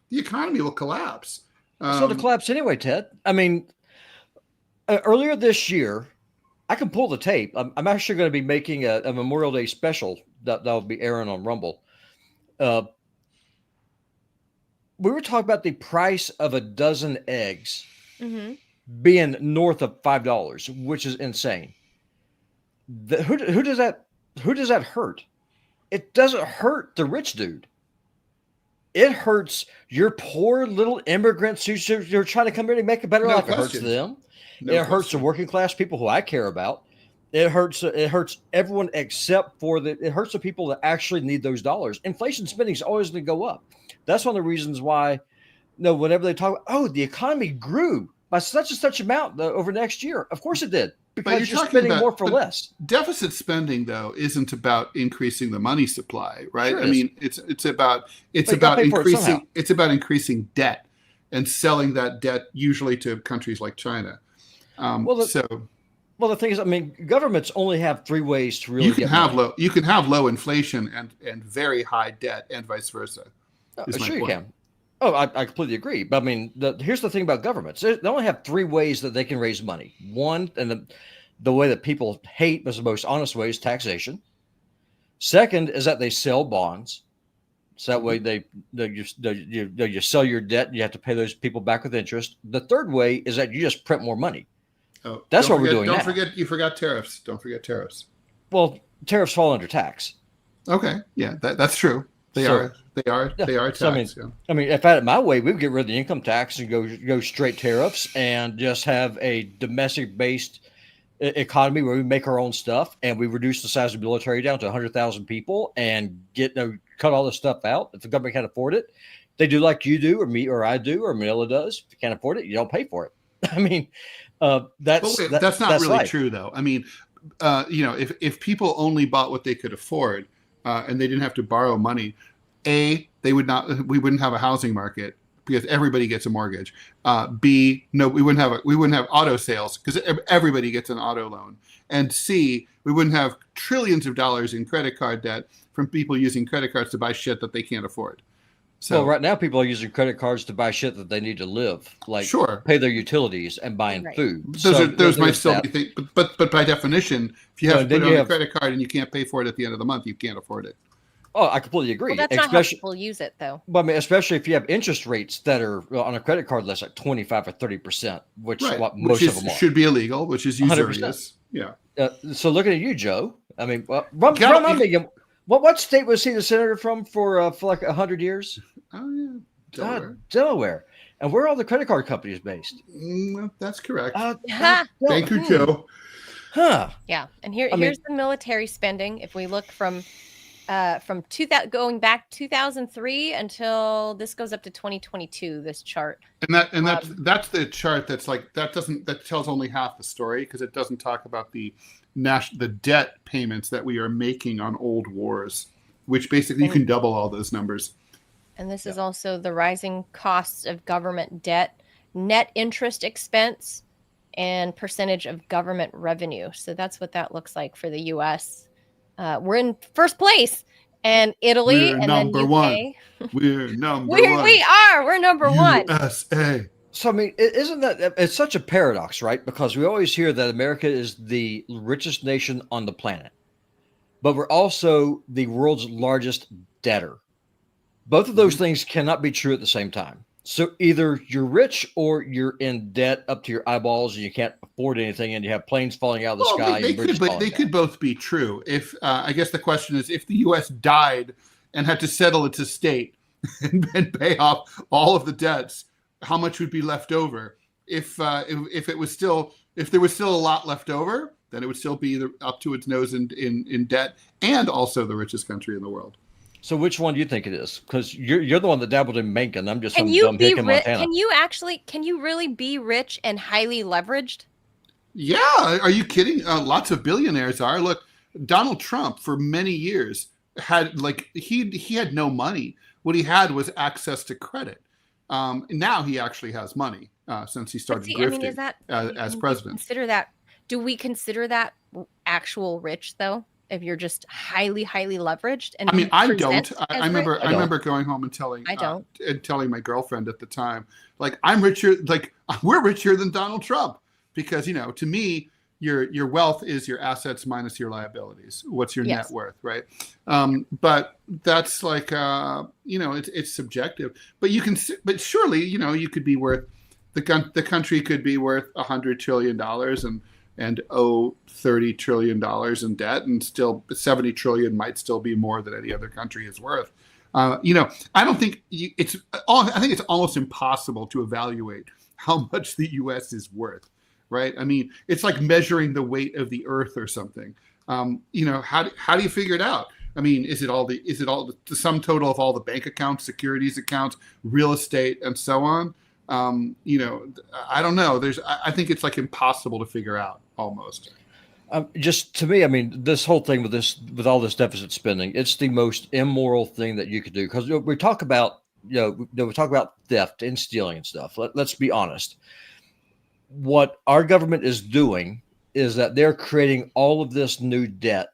the economy will collapse. So it'll collapse anyway, Ted. I mean, earlier this year, I can pull the tape. I'm actually going to be making a Memorial Day special that will be airing on Rumble. We were talking about the price of a dozen eggs being north of $5, which is insane. Who does that hurt? It doesn't hurt the rich dude. It hurts your poor little immigrants who are trying to come here and make a better life. It hurts them. It hurts the working class people who I care about. It hurts everyone except for it hurts the people that actually need those dollars. Inflation spending is always going to go up. That's one of the reasons why, whenever they talk, the economy grew by such and such amount over next year. Of course it did, because you're spending more for less. Deficit spending, though, isn't about increasing the money supply, right? Sure I mean, it's about increasing debt and selling that debt usually to countries like China. Well, the thing is, I mean, governments only have three ways to really you can have low inflation and very high debt, and vice versa. Sure, you can. Oh, I completely agree. But I mean, here's the thing about governments: they only have three ways that they can raise money. One, and the way that people hate, but the most honest way, is taxation. Second is that they sell bonds. So that way you sell your debt and you have to pay those people back with interest. The third way is that you just print more money. Oh, that's what we're doing now. You forgot tariffs. Don't forget tariffs. Well, tariffs fall under tax. Okay. Yeah, that's true. They are tax. So, I mean, if I had it my way, we would get rid of the income tax and go straight tariffs and just have a domestic-based economy where we make our own stuff and we reduce the size of the military down to 100,000 people and cut all this stuff out. If the government can't afford it, they do like you do, or me, or I do, or Manila does. If you can't afford it, you don't pay for it. I mean, that's not really life. True, though. I mean, if people only bought what they could afford and they didn't have to borrow money, we wouldn't have a housing market because everybody gets a mortgage. B, no, we wouldn't have auto sales because everybody gets an auto loan. And C, we wouldn't have trillions of dollars in credit card debt from people using credit cards to buy shit that they can't afford. So, well, right now people are using credit cards to buy shit that they need to live, like pay their utilities and buying food. Those might still be things, but by definition, if you have to put it on a credit card and you can't pay for it at the end of the month, you can't afford it. Oh, I completely agree. Well, that's not how people use it, though. But I mean, especially if you have interest rates that are on a credit card less like 25 or 30%, which of them are. Should be illegal, which is usurious. 100%. Yeah. So looking at you, Joe, I mean, what state was he the senator from for like 100 years? Oh, yeah. Delaware. Delaware. And where are all the credit card companies based? That's correct. Thank you, Joe. Huh. Yeah. And here's the military spending. If we look from 2000 going back 2003 until this goes up to 2022, this chart. And that's the chart that's like that tells only half the story because it doesn't talk about the debt payments that we are making on old wars, which basically you can double all those numbers. And this is also the rising costs of government debt, net interest expense, and percentage of government revenue. So that's what that looks like for the U.S. We're in first place, and Italy, and then UK. We're number one. We're number one. USA. So, I mean, isn't that it's such a paradox, right? Because we always hear that America is the richest nation on the planet, but we're also the world's largest debtor. Both of those things cannot be true at the same time. So either you're rich or you're in debt up to your eyeballs and you can't afford anything and you have planes falling out of the sky. They could both be true. If I guess the question is, if the U.S. died and had to settle its estate and pay off all of the debts, how much would be left over? If there was still a lot left over, then it would still be up to its nose in debt and also the richest country in the world. So which one do you think it is? Because you're the one that dabbled in banking. I'm just Can some you dumb be hick in Montana. Can you really be rich and highly leveraged? Yeah, are you kidding? Lots of billionaires are. Look, Donald Trump for many years had he had no money. What he had was access to credit. Now he actually has money since he started grifting is that as president. Do we consider that actual rich though? If you're just highly leveraged, and I mean, I don't. I rich? remember going home and telling my girlfriend at the time, like, I'm richer. Like, we're richer than Donald Trump, because to me, your wealth is your assets minus your liabilities. What's your net worth, right? But that's like it's subjective. But surely you could be worth the country could be worth $100 trillion and owe $30 trillion in debt, and still $70 trillion might still be more than any other country is worth. I don't think I think it's almost impossible to evaluate how much the U.S. is worth, right? I mean, it's like measuring the weight of the Earth or something. How do you figure it out? I mean, is it all the sum total of all the bank accounts, securities accounts, real estate, and so on? I don't know. I think it's like impossible to figure out almost. Just to me, I mean, this whole thing with all this deficit spending, it's the most immoral thing that you could do, because we talk about we talk about theft and stealing and stuff. Let's be honest. What our government is doing is that they're creating all of this new debt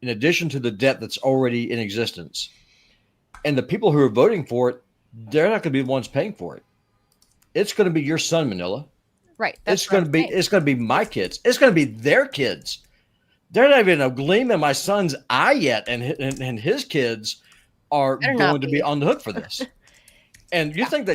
in addition to the debt that's already in existence, and the people who are voting for it, they're not going to be the ones paying for it. It's going to be your son, Manila. Right. It's going to be my kids. It's going to be their kids. They're not even a gleam in my son's eye yet, and his kids are going to be on the hook for this. And you think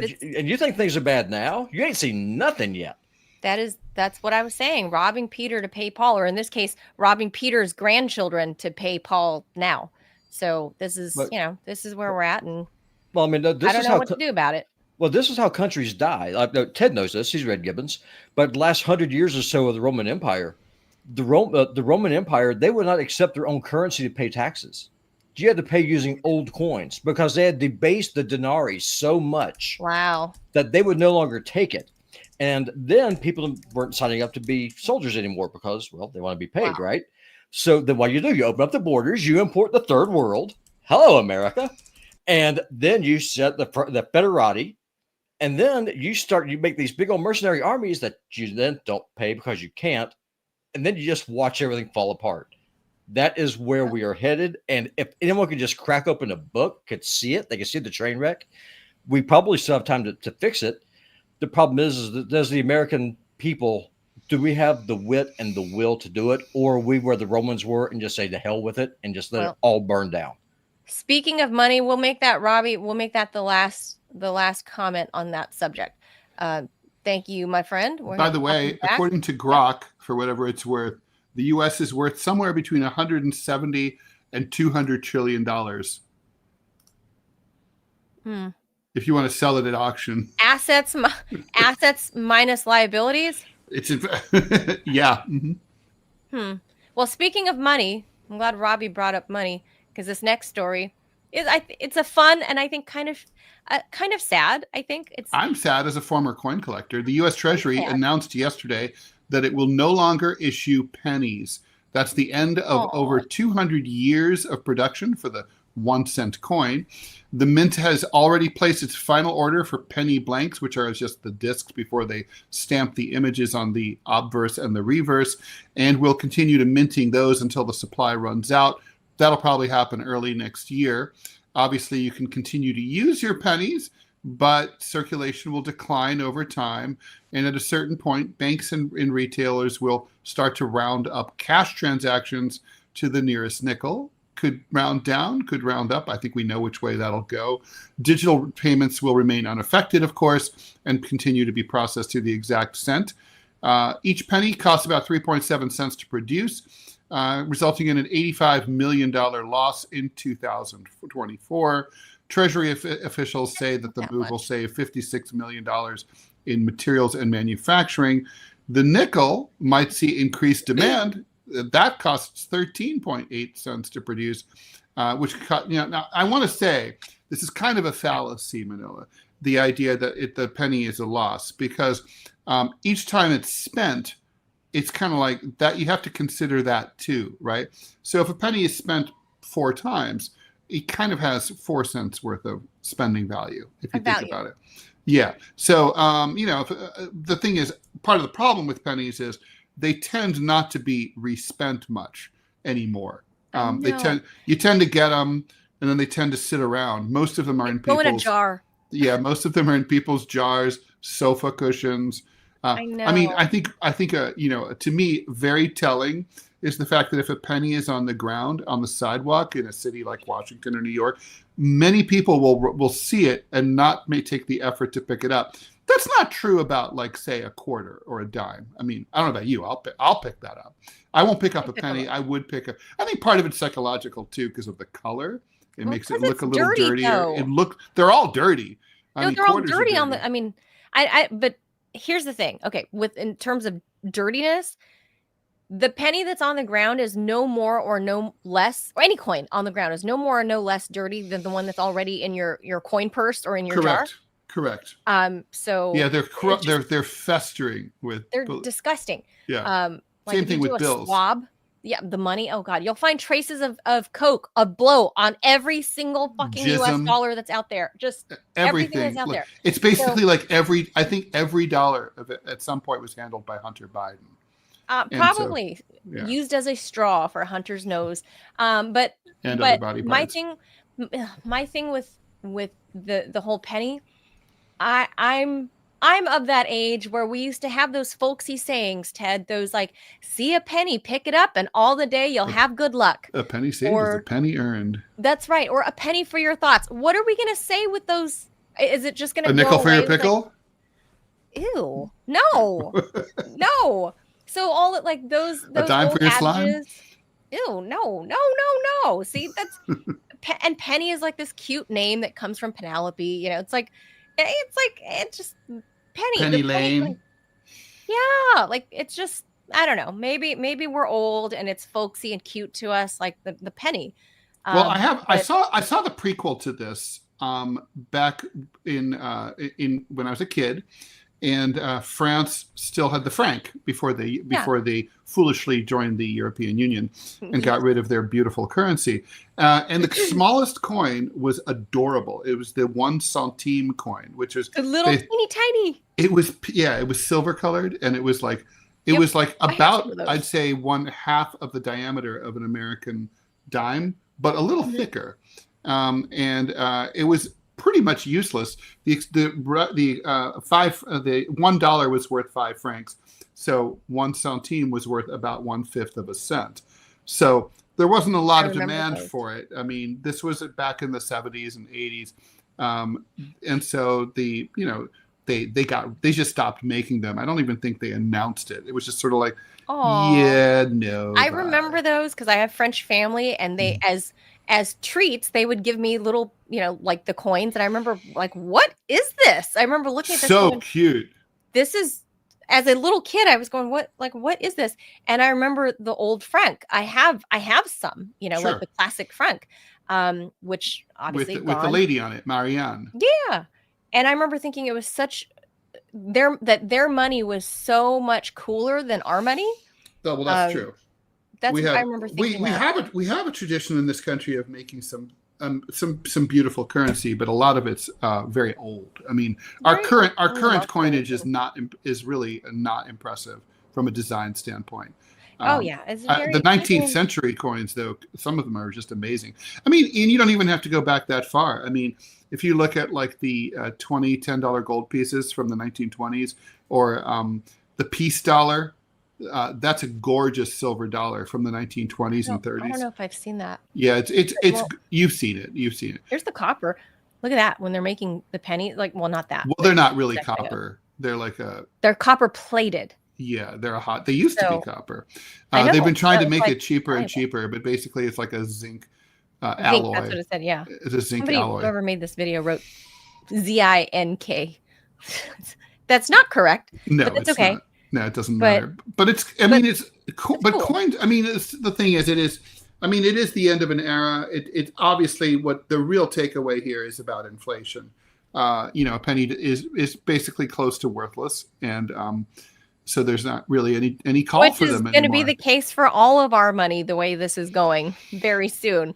things are bad now? You ain't seen nothing yet. That's what I was saying. Robbing Peter to pay Paul, or in this case, robbing Peter's grandchildren to pay Paul now. So this is where we're at, and well, I mean, I don't know what to do about it. Well, this is how countries die. Ted knows this. He's read Gibbons. But the last 100 years or so of the Roman Empire, the Roman Empire, they would not accept their own currency to pay taxes. You had to pay using old coins, because they had debased the denarii so much that they would no longer take it. And then people weren't signing up to be soldiers anymore because, well, they want to be paid, right? So then what do? You open up the borders, you import the third world. Hello, America. And then you set the federati. And then you make these big old mercenary armies that you then don't pay because you can't. And then you just watch everything fall apart. That is where we are headed. And if anyone could just crack open a book, could see it, they could see the train wreck, we probably still have time to fix it. The problem is that does the American people, do we have the wit and the will to do it? Or are we where the Romans were and just say to hell with it and just let it all burn down? Speaking of money, we'll make that, Robbie, the last comment on that subject. Thank you, my friend. By the way, according to Grok, for whatever it's worth, the U.S. is worth somewhere between 170 and $200 trillion. If you want to sell it at auction. Assets minus liabilities? It's yeah. Mm-hmm. Well, speaking of money, I'm glad Robbie brought up money, because this next story it's a fun and I think kind of sad. I think I'm sad as a former coin collector. The U.S. Treasury announced yesterday that it will no longer issue pennies. That's the end of over 200 years of production for the 1-cent coin. The mint has already placed its final order for penny blanks, which are just the discs before they stamp the images on the obverse and the reverse, and will continue to minting those until the supply runs out. That'll probably happen early next year. Obviously, you can continue to use your pennies, but circulation will decline over time. And at a certain point, banks and retailers will start to round up cash transactions to the nearest nickel. Could round down, could round up. I think we know which way that'll go. Digital payments will remain unaffected, of course, and continue to be processed to the exact cent. Each penny costs about 3.7 cents to produce, resulting in an $85 million loss in 2024. Treasury officials say that the move will save $56 million in materials and manufacturing. The nickel might see increased demand that costs 13.8 cents to produce, which now I want to say this is kind of a fallacy, Manila. The idea that the penny is a loss, because each time it's spent, it's kind of like that. You have to consider that too, right? So if a penny is spent 4 times, it kind of has 4 cents worth of spending value, if you think about it. Yeah. So, the thing is, part of the problem with pennies is they tend not to be respent much anymore. You tend to get them, and then they tend to sit around. Most of them are in people's... Go in a jar. Yeah, most of them are in people's jars, sofa cushions. I know. I mean, I think to me, very telling is the fact that if a penny is on the ground, on the sidewalk in a city like Washington or New York, many people will see it and may take the effort to pick it up. That's not true about, like, say, a quarter or a dime. I mean, I don't know about you. I'll pick that up. I won't pick up a penny. I would pick up. I think part of it's psychological too, because of the color. It makes it look a little dirtier. They're all dirty. They're all dirty on the. I mean, but here's the thing. Okay, in terms of dirtiness, the penny that's on the ground is no more or no less, or any coin on the ground is no more or no less dirty than the one that's already in your coin purse or in your jar. Correct. So yeah, they're festering with. They're disgusting. Yeah. Like Same thing with bills. Swab. Yeah, the money. Oh God, you'll find traces of Coke, of blow on every single fucking US dollar that's out there. Just everything that's out there. It's basically like I think every dollar of it at some point was handled by Hunter Biden. Probably used as a straw for Hunter's nose. But other body parts. my thing with the whole penny, I'm of that age where we used to have those folksy sayings, Ted, those like, see a penny, pick it up, and all the day you'll have good luck. A penny saved is a penny earned. That's right. Or a penny for your thoughts. What are we going to say with those? Is it just going to go nickel for your pickle? Like, ew. No. No. So all that, like those a dime for your slime? Ew, no. See, that's and Penny is like this cute name that comes from Penelope. It's just Penny Lane. Yeah, like it's just, I don't know. Maybe we're old and it's folksy and cute to us, like the penny. Well, I saw the prequel to this back in when I was a kid, and France still had the franc before they foolishly joined the European Union and got rid of their beautiful currency. And the smallest coin was adorable. It was the 1 centime coin, which was a little teeny tiny. It was silver colored, and it was like about, I'd say, 1/2 of the diameter of an American dime, but a little thicker. And it was pretty much useless. The $1 was worth 5 francs, so 1 centime was worth about 1/5 of a cent. So there wasn't a lot of demand for it. I mean, this was back in the 70s and 80s, and so they just stopped making them. I don't even think they announced it. It was just sort of like, no. I remember those because I have French family, and they as treats, they would give me little, like the coins. And I remember like, what is this? I remember looking at this. So cute. This is, as a little kid, I was going, what is this? And I remember the old franc. I have some, Sure. like the classic franc, which obviously with the lady on it, Marianne. Yeah. And I remember thinking it was their money was so much cooler than our money. Oh, well, that's true. That's what I remember thinking. We have a tradition in this country of making some beautiful currency, but a lot of it's very old. I mean, our current coinage is really not impressive from a design standpoint. It's very, the 19th century coins, though, some of them are just amazing. I mean, and you don't even have to go back that far. I mean, if you look at like the $10 gold pieces from the 1920s, or the peace dollar. That's a gorgeous silver dollar from the 1920s and 30s. I don't know if I've seen that. Yeah, it's you've seen it. Here's the copper. Look at that when they're making the penny. Like, well, not that. Well, they're not really copper. They're like they're copper plated. Yeah, they used to be copper. They've been trying to make it cheaper and cheaper, but basically it's like a zinc alloy. That's what it said. Yeah, it's a zinc alloy. Whoever made this video wrote ZINK. That's not correct. No, but it's okay. Not. No, it doesn't matter. But it's But coins, I mean, the thing is, it is the end of an era. It's obviously what the real takeaway here is about inflation. A penny is basically close to worthless, and so there's not really any call for them anymore. Which is going to be the case for all of our money the way this is going very soon.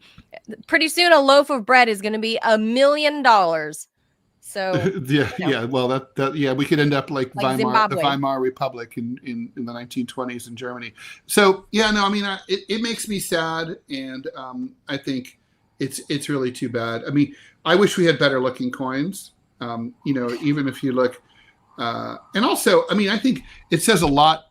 Pretty soon, a loaf of bread is going to be $1 million. So well, we could end up like Weimar, the Weimar Republic in the 1920s in Germany. So it makes me sad, and I think it's really too bad. I mean, I wish we had better looking coins. Even if you look, and also, I mean, I think it says a lot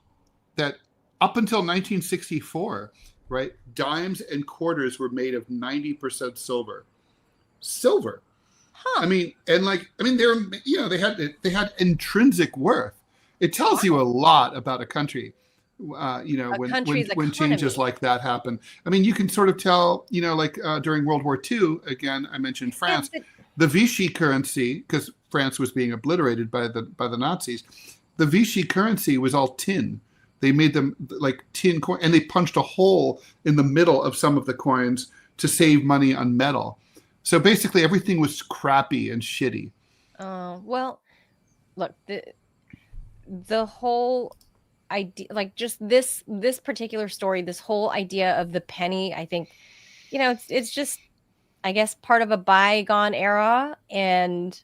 that up until 1964, right, dimes and quarters were made of 90% silver. Huh. I mean, they had intrinsic worth. It tells you a lot about a country, when changes like that happen. I mean, you can sort of tell, during World War II, again, I mentioned France, the Vichy currency, because France was being obliterated by the Nazis, the Vichy currency was all tin. They made them like tin coin, and they punched a hole in the middle of some of the coins to save money on metal. So basically, everything was crappy and shitty. Well, look, the whole idea, like just this particular story, this whole idea of the penny, I think, it's just, I guess, part of a bygone era, and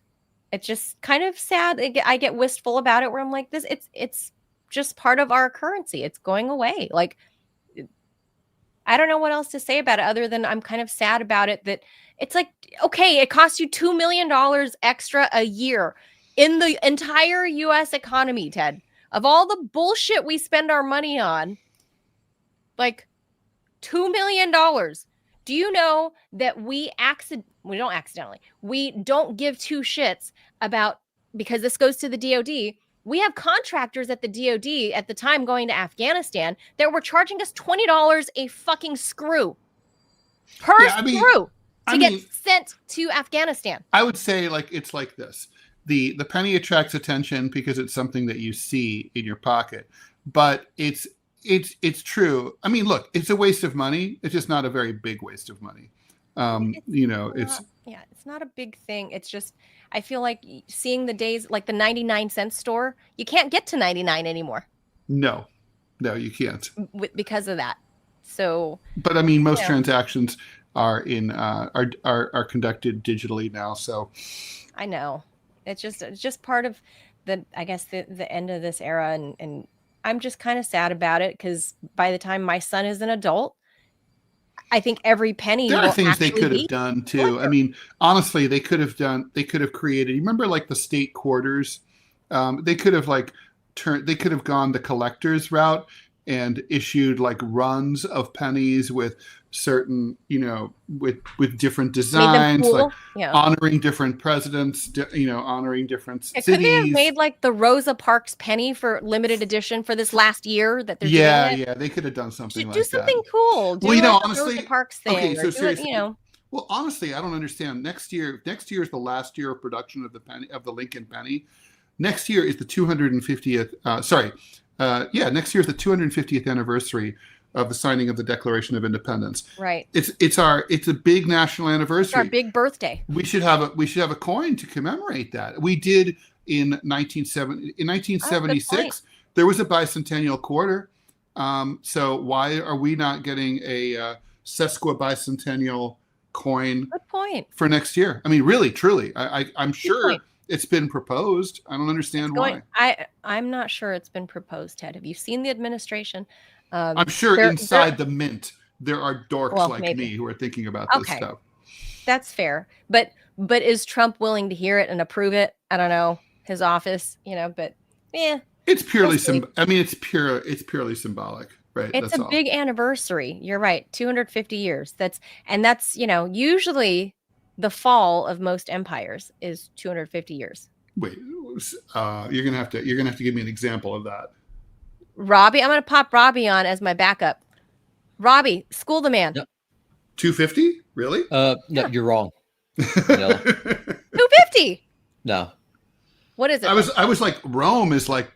it's just kind of sad. I get wistful about it, where I'm like, it's just part of our currency. It's going away. Like, I don't know what else to say about it other than I'm kind of sad about it, that it's like, okay, it costs you $2 million extra a year in the entire U.S. economy, Ted. Of all the bullshit we spend our money on, like $2 million. Do you know that we don't give two shits about, because this goes to the DOD. We have contractors at the DOD at the time going to Afghanistan that were charging us $20 a fucking screw per screw to get sent to Afghanistan. I would say it's like this. The penny attracts attention because it's something that you see in your pocket, but it's true. I mean, look, it's a waste of money. It's just not a very big waste of money. It's not a big thing. It's just, I feel like seeing the days, like the 99-cent store, you can't get to 99 anymore. No, you can't. Because of that. So, but I mean, most transactions are are conducted digitally now. So I know it's just part of the end of this era, and I'm just kind of sad about it, because by the time my son is an adult, I think every penny. There are things they could have done too. I mean, honestly, they could have created. You remember, like, the state quarters? They could have gone the collector's route and issued like runs of pennies with certain, with different designs, like honoring different presidents, honoring different cities. Could they have made like the Rosa Parks penny for limited edition for this last year that they're doing it? They could have done something like that. Do something cool. Honestly, Rosa Parks thing. Okay, so seriously, well, honestly, I don't understand. Next year is the last year of production of the Lincoln penny. Next year is the 250th. Next year is the 250th anniversary of the signing of the Declaration of Independence. Right. It's a big national anniversary. It's our big birthday. We should have a coin to commemorate that. We did in 1976. There was a bicentennial quarter. So why are we not getting a sesquibicentennial coin? Good point. For next year? I mean, really, truly, I'm sure it's been proposed. I don't understand why. I'm not sure it's been proposed, Ted. Have you seen the administration? I'm sure inside the mint there are dorks like me who are thinking about this stuff. That's fair. But is Trump willing to hear it and approve it? I don't know. His office, but it's purely it's purely symbolic, right? It's a big anniversary. You're right. 250 years. That's usually the fall of most empires is 250 years. Wait, you're gonna have to give me an example of that. Robbie, I'm gonna pop Robbie on as my backup. Robbie, school the man. 250? Really? No, you're wrong. No. 250. No. What is it? I was like, Rome is like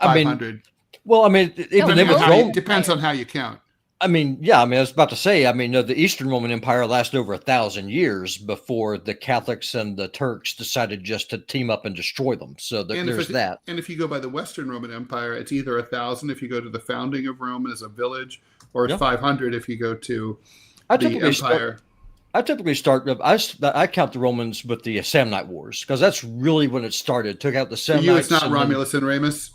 500. Well, I mean, even then with Rome, depends on how you count. I mean, yeah, I mean, I was about to say, I mean, the Eastern Roman Empire lasted over 1,000 years before the Catholics and the Turks decided just to team up and destroy them. So there's that. And if you go by the Western Roman Empire, it's either 1,000 if you go to the founding of Rome as a village, or it's 500 if you go to the empire. I count the Romans with the Samnite Wars, because that's really when it started. Took out the Samnites. For you, it's not Romulus and Remus?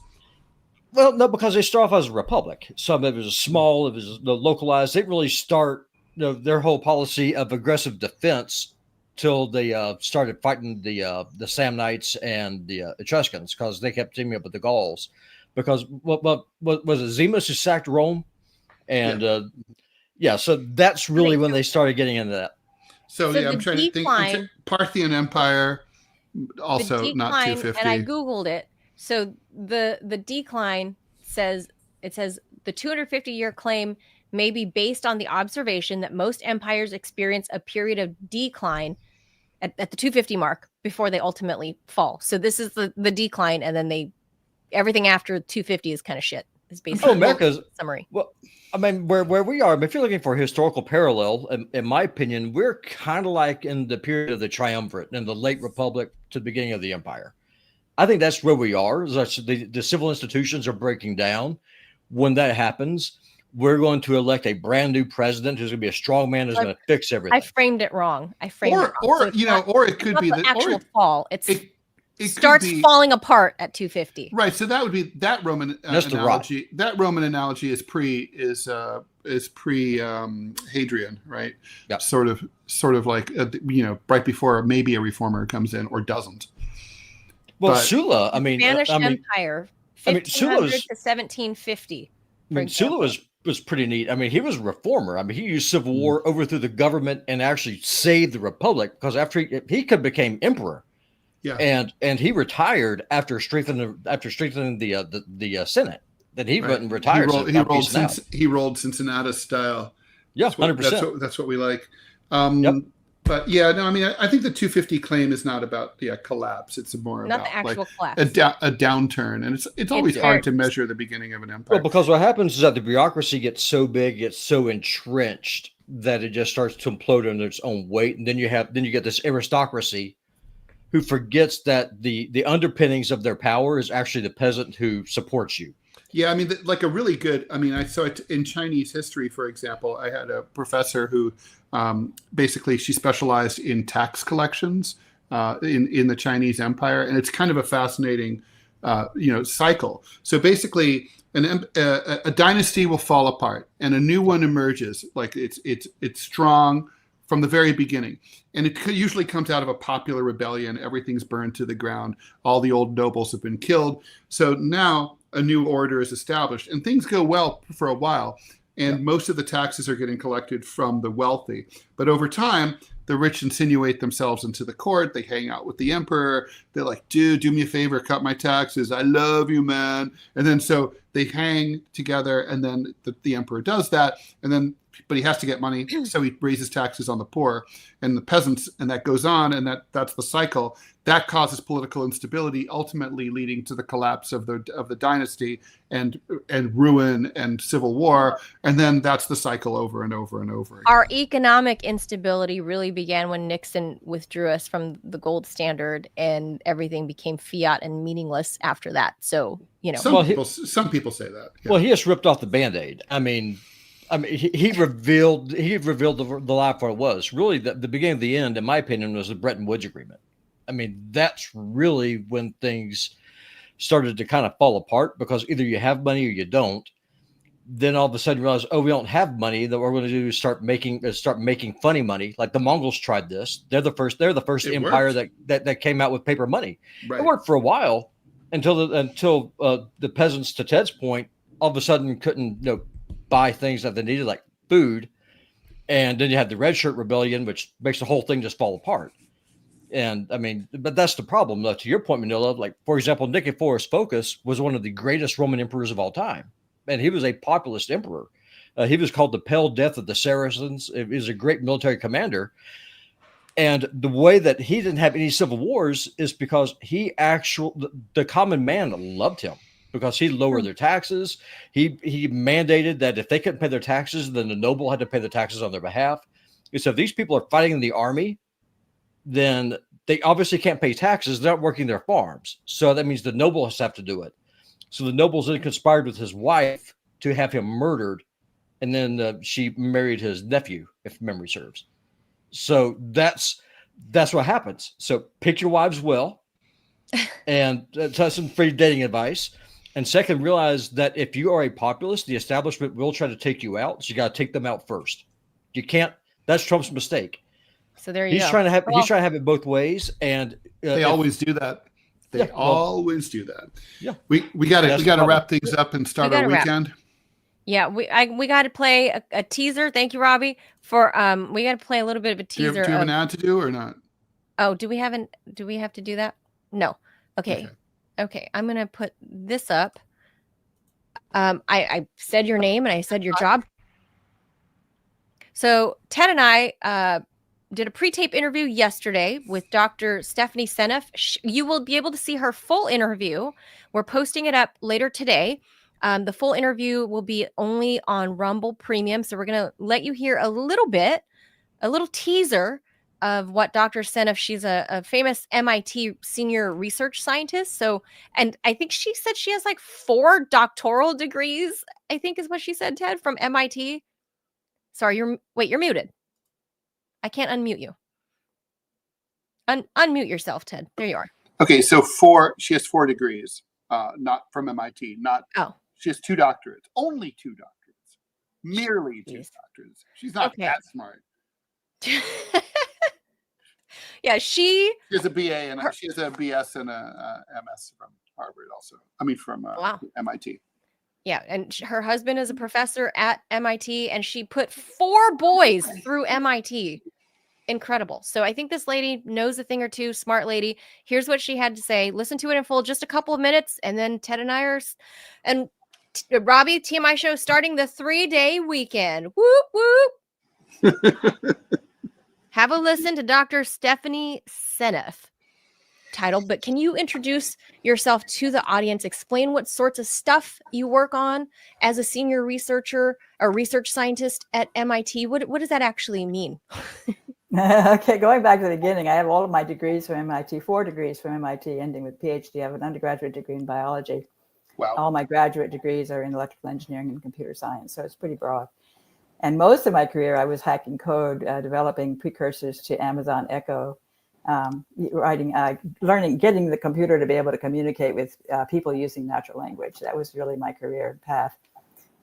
Well, no, because they start off as a republic. Some of it was small, it was localized. They didn't really start their whole policy of aggressive defense till they started fighting the Samnites and the Etruscans, because they kept teaming up with the Gauls. Because what was it, Zemus who sacked Rome? And so that's really when they started getting into that. So I'm trying to think. Parthian Empire, also not 250. And I Googled it. So the decline says the 250-year claim may be based on the observation that most empires experience a period of decline at the 250 mark before they ultimately fall. So this is the decline, and then everything after 250 is kind of shit. Is basically America's summary. Well, I mean, where we are, if you're looking for a historical parallel, in my opinion, we're kind of like in the period of the triumvirate, in the late Republic to the beginning of the Empire. I think that's where we are. The civil institutions are breaking down. When that happens, we're going to elect a brand new president who's going to be a strong man who's going to fix everything. I framed it wrong. Or it could be the actual fall. It starts falling apart at 250. Right. So that would be that Roman analogy. That Roman analogy is pre Hadrian, right? Yeah. Sort of like right before maybe a reformer comes in or doesn't. Well, Sulla, Spanish Empire, 1500 to 1750. Sulla was pretty neat. I mean, he was a reformer. I mean, he used civil war, overthrew the government, and actually saved the republic, because after he became emperor. Yeah. And he retired after strengthening the Senate. Then he went and retired. He rolled Cincinnatus style. Yeah, 100%. That's what we like. But I think the 250 claim is not about collapse. It's more not about the actual collapse. a downturn, and it's always hard to measure the beginning of an empire. Well, because what happens is that the bureaucracy gets so big, gets so entrenched that it just starts to implode under its own weight, and then you get this aristocracy who forgets that the underpinnings of their power is actually the peasant who supports you. Yeah, I mean, like a really good. I mean, I saw it in Chinese history, for example. I had a professor who basically she specialized in tax collections in the Chinese Empire, and it's kind of a fascinating cycle. So basically, a dynasty will fall apart, and a new one emerges. Like it's strong from the very beginning, and it usually comes out of a popular rebellion. Everything's burned to the ground. All the old nobles have been killed. So now a new order is established, and things go well for a while. And most of the taxes are getting collected from the wealthy. But over time, the rich insinuate themselves into the court. They hang out with the emperor. They're like, dude, do me a favor, cut my taxes. I love you, man. And then so they hang together, and then the emperor does that. But he has to get money, so he raises taxes on the poor and the peasants, and that goes on, and that's the cycle. That causes political instability, ultimately leading to the collapse of the dynasty and ruin and civil war, and then that's the cycle over and over and over again. Our economic instability really began when Nixon withdrew us from the gold standard, and everything became fiat and meaningless after that. So some people say that. Yeah. Well, he just ripped off the Band-Aid. I mean, he revealed the lie for what it was. Really, the beginning of the end, in my opinion, was the Bretton Woods Agreement. I mean, that's really when things started to kind of fall apart, because either you have money or you don't. Then all of a sudden you realize, we don't have money. That what we're going to do is start making funny money. Like the Mongols tried this. They're the first empire that came out with paper money. Right. It worked for a while until the peasants, to Ted's point, all of a sudden couldn't buy things that they needed, like food. And then you had the Red Shirt Rebellion, which makes the whole thing just fall apart. And I mean, but that's the problem. To your point, Manila, like, for example, Nicephorus Phocas was one of the greatest Roman emperors of all time. And he was a populist emperor. He was called the Pale Death of the Saracens. He was a great military commander. And the way that he didn't have any civil wars is because the common man loved him. because he lowered their taxes. He mandated that if they couldn't pay their taxes, then the noble had to pay the taxes on their behalf. And so if these people are fighting in the army, then they obviously can't pay taxes. They're not working their farms. So that means the nobles have to do it. So the nobles then conspired with his wife to have him murdered. And then she married his nephew, if memory serves. So that's what happens. So pick your wives well, and that's some free dating advice. And second, realize that if you are a populist, the establishment will try to take you out. So you got to take them out first. You can't. That's Trump's mistake. So there you go. He's trying to have it both ways, and they always do that. They always do that. Yeah, we got to wrap things up and start our weekend. Yeah, we got to play a teaser. Thank you, Robbie. For we got to play a little bit of a teaser. Do you have an ad to do or not? Oh, do we have to do that? No. Okay. I'm gonna put this up. I said your name and I said your job. So Ted and I did a pre-tape interview yesterday with Dr. Stephanie Seneff. You will be able to see her full interview. We're posting it up later today. The full interview will be only on Rumble Premium. So we're going to let you hear a little teaser of what Dr. Seneff, she's a famous MIT senior research scientist. So, and I think she said she has like 4 doctoral degrees, I think is what she said, Ted, from MIT. Sorry, you're muted. I can't unmute you. Unmute yourself, Ted. There you are. Okay, so she has 4 degrees, not from MIT, she has 2 doctorates, only 2 doctorates, merely 2 doctorates. She's not that smart. Yeah, she has a BA and she has a BS and a MS from Harvard also. I mean, from MIT. Yeah, and her husband is a professor at MIT, and she put 4 boys through MIT. Incredible. So I think this lady knows a thing or two, smart lady. Here's what she had to say. Listen to it in full, just a couple of minutes, and then Ted and I are, and Robbie, TMI Show, starting the 3-day weekend. Whoop, whoop. Have a listen to Dr. Stephanie Seneff. Titled, but can you introduce yourself to the audience? Explain what sorts of stuff you work on as a senior researcher or research scientist at MIT. What does that actually mean? Okay, going back to the beginning, I have all of my degrees from MIT, 4 degrees from MIT, ending with PhD. I have an undergraduate degree in biology. Wow. All my graduate degrees are in electrical engineering and computer science, so it's pretty broad. And most of my career, I was hacking code, developing precursors to Amazon Echo, writing, learning, getting the computer to be able to communicate with people using natural language. That was really my career path.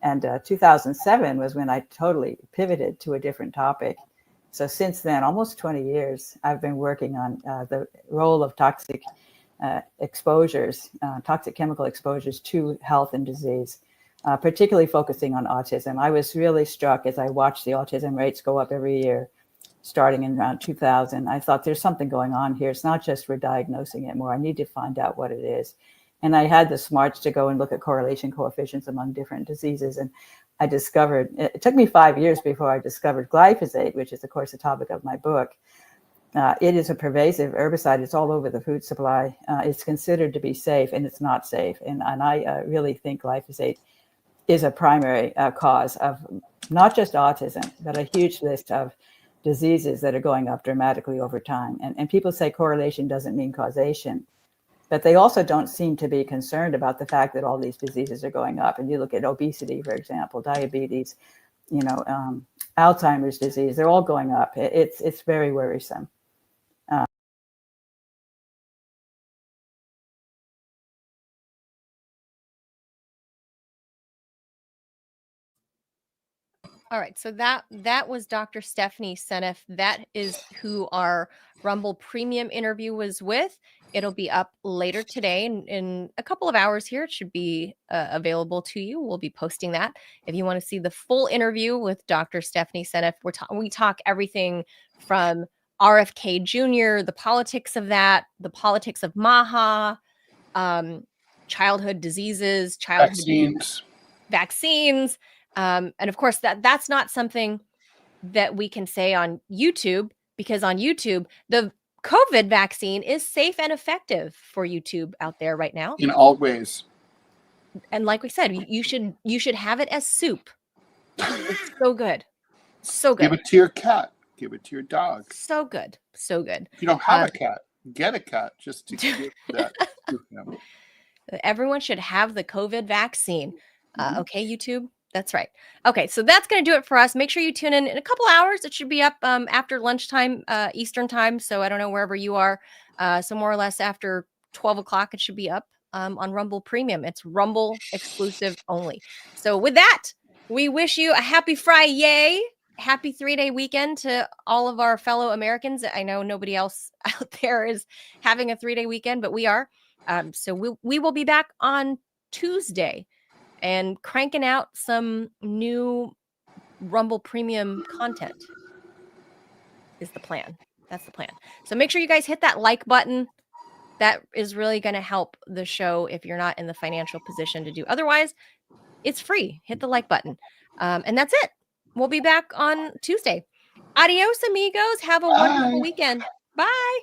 And 2007 was when I totally pivoted to a different topic. So since then, almost 20 years, I've been working on the role of toxic exposures, toxic chemical exposures to health and disease, particularly focusing on autism. I was really struck as I watched the autism rates go up every year, starting in around 2000. I thought there's something going on here. It's not just we're diagnosing it more. I need to find out what it is. And I had the smarts to go and look at correlation coefficients among different diseases. And I discovered, it took me 5 years before I discovered glyphosate, which is, of course, the topic of my book. It is a pervasive herbicide. It's all over the food supply. It's considered to be safe, and it's not safe. And I really think glyphosate is a primary cause of not just autism, but a huge list of diseases that are going up dramatically over time. And people say correlation doesn't mean causation, but they also don't seem to be concerned about the fact that all these diseases are going up. And you look at obesity, for example, diabetes, Alzheimer's disease, they're all going up. It's very worrisome. All right, so that was Dr. Stephanie Seneff. That is who our Rumble Premium interview was with. It'll be up later today in a couple of hours here. It should be available to you. We'll be posting that. If you want to see the full interview with Dr. Stephanie Seneff, we talk everything from RFK Jr., the politics of that, the politics of MAHA, childhood diseases, vaccines. And of course, that's not something that we can say on YouTube, because on YouTube, the COVID vaccine is safe and effective for YouTube out there right now. In all ways. And like we said, you should have it as soup. It's so good. So good. Give it to your cat. Give it to your dog. So good. So good. If you don't have a cat, get a cat just to give that. Everyone should have the COVID vaccine. Okay, YouTube? That's right. Okay, so that's going to do it for us. Make sure you tune in a couple hours. It should be up after lunchtime Eastern time. So I don't know, wherever you are. So more or less after 12 o'clock, it should be up on Rumble Premium. It's Rumble exclusive only. So with that, we wish you a happy Friday. Happy 3-day weekend to all of our fellow Americans. I know nobody else out there is having a 3-day weekend, but we are. So we will be back on Tuesday and cranking out some new Rumble Premium content is the plan. That's the plan. So make sure you guys hit that like button. That is really going to help the show if you're not in the financial position to do otherwise. It's free. Hit the like button. And that's it. We'll be back on Tuesday. Adios, amigos. Have a wonderful weekend. Bye.